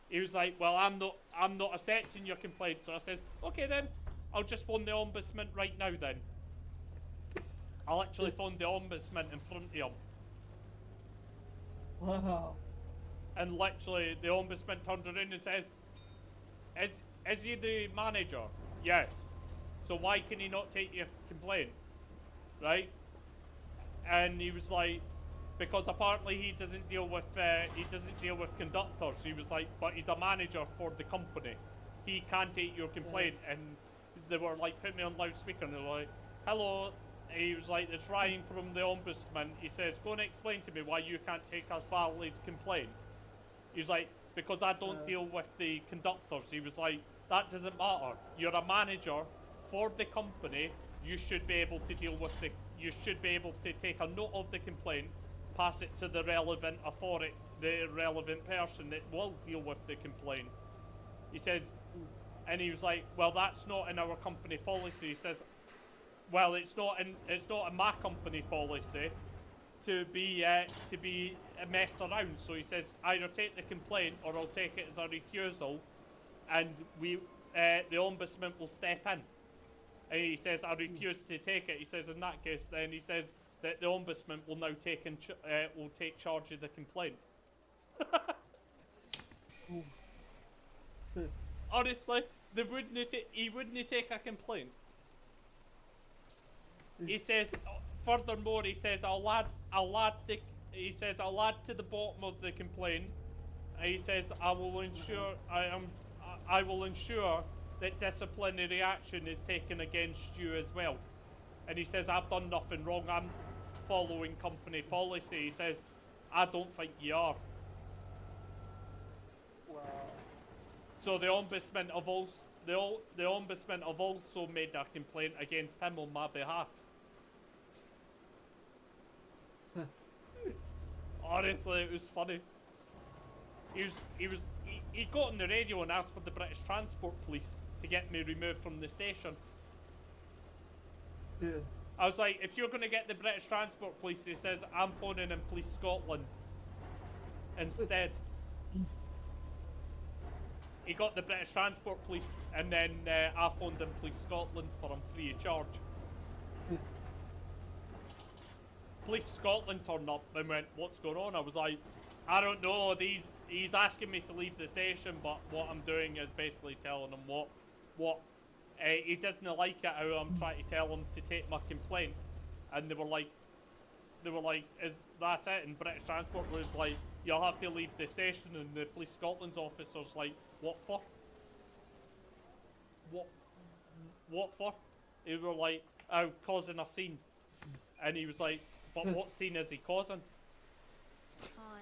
He was like, well, I'm not accepting your complaint. So I says, okay then, I'll just phone the ombudsman right now then. I'll actually phone the ombudsman in front of him. Wow. And literally, the ombudsman turns around and says, is he the manager? Yes. So why can he not take your complaint? Right? And he was like, because apparently he doesn't deal with conductors. He was like, but he's a manager for the company. He can take your complaint. And they were like, put me on loudspeaker, and they were like, hello. And he was like, it's Ryan from the ombudsman. He says, go and explain to me why you can't take a valid complaint. He was like, because I don't deal with the conductors. He was like, that doesn't matter. You're a manager for the company. You should be able to deal with you should be able to take a note of the complaint, pass it to the relevant authority, the relevant person that will deal with the complaint. He says, and he was like, well, that's not in our company policy. He says, well, it's not in my company policy to be messed around. So he says, either take the complaint or I'll take it as a refusal, and the ombudsman will step in. And he says, I refuse to take it. He says, in that case, then he says that the ombudsman will now take charge of the complaint. Honestly, he wouldn't take a complaint. He says, furthermore, he says, I'll add to the bottom of the complaint. He says, I will ensure that disciplinary action is taken against you as well. And he says, I've done nothing wrong. I'm following company policy. He says, I don't think you are. Wow. So the ombudsman have also made a complaint against him on my behalf. Honestly, it was funny. He got on the radio and asked for the British Transport Police to get me removed from the station. Yeah. I was like, if you're going to get the British Transport Police, he says, I'm phoning in Police Scotland instead. He got the British Transport Police, and then I phoned in Police Scotland for him free of charge. Police Scotland turned up and went, what's going on? I was like, I don't know, he's asking me to leave the station, but what I'm doing is basically telling him what he doesn't like it how I'm trying to tell him to take my complaint. And they were like, is that it? And British Transport was like, you'll have to leave the station. And the Police Scotland's officer's like, what for? What for? They were like, oh, causing a scene. And he was like, but what scene is he causing? Hi.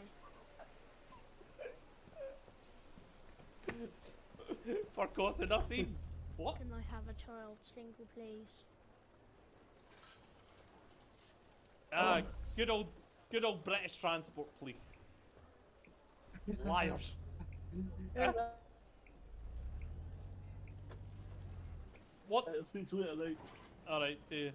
For causing a scene. What? Can I have a child single, please? Good old British Transport Police. Liars. What? I'll speak to you later. Alright, see you.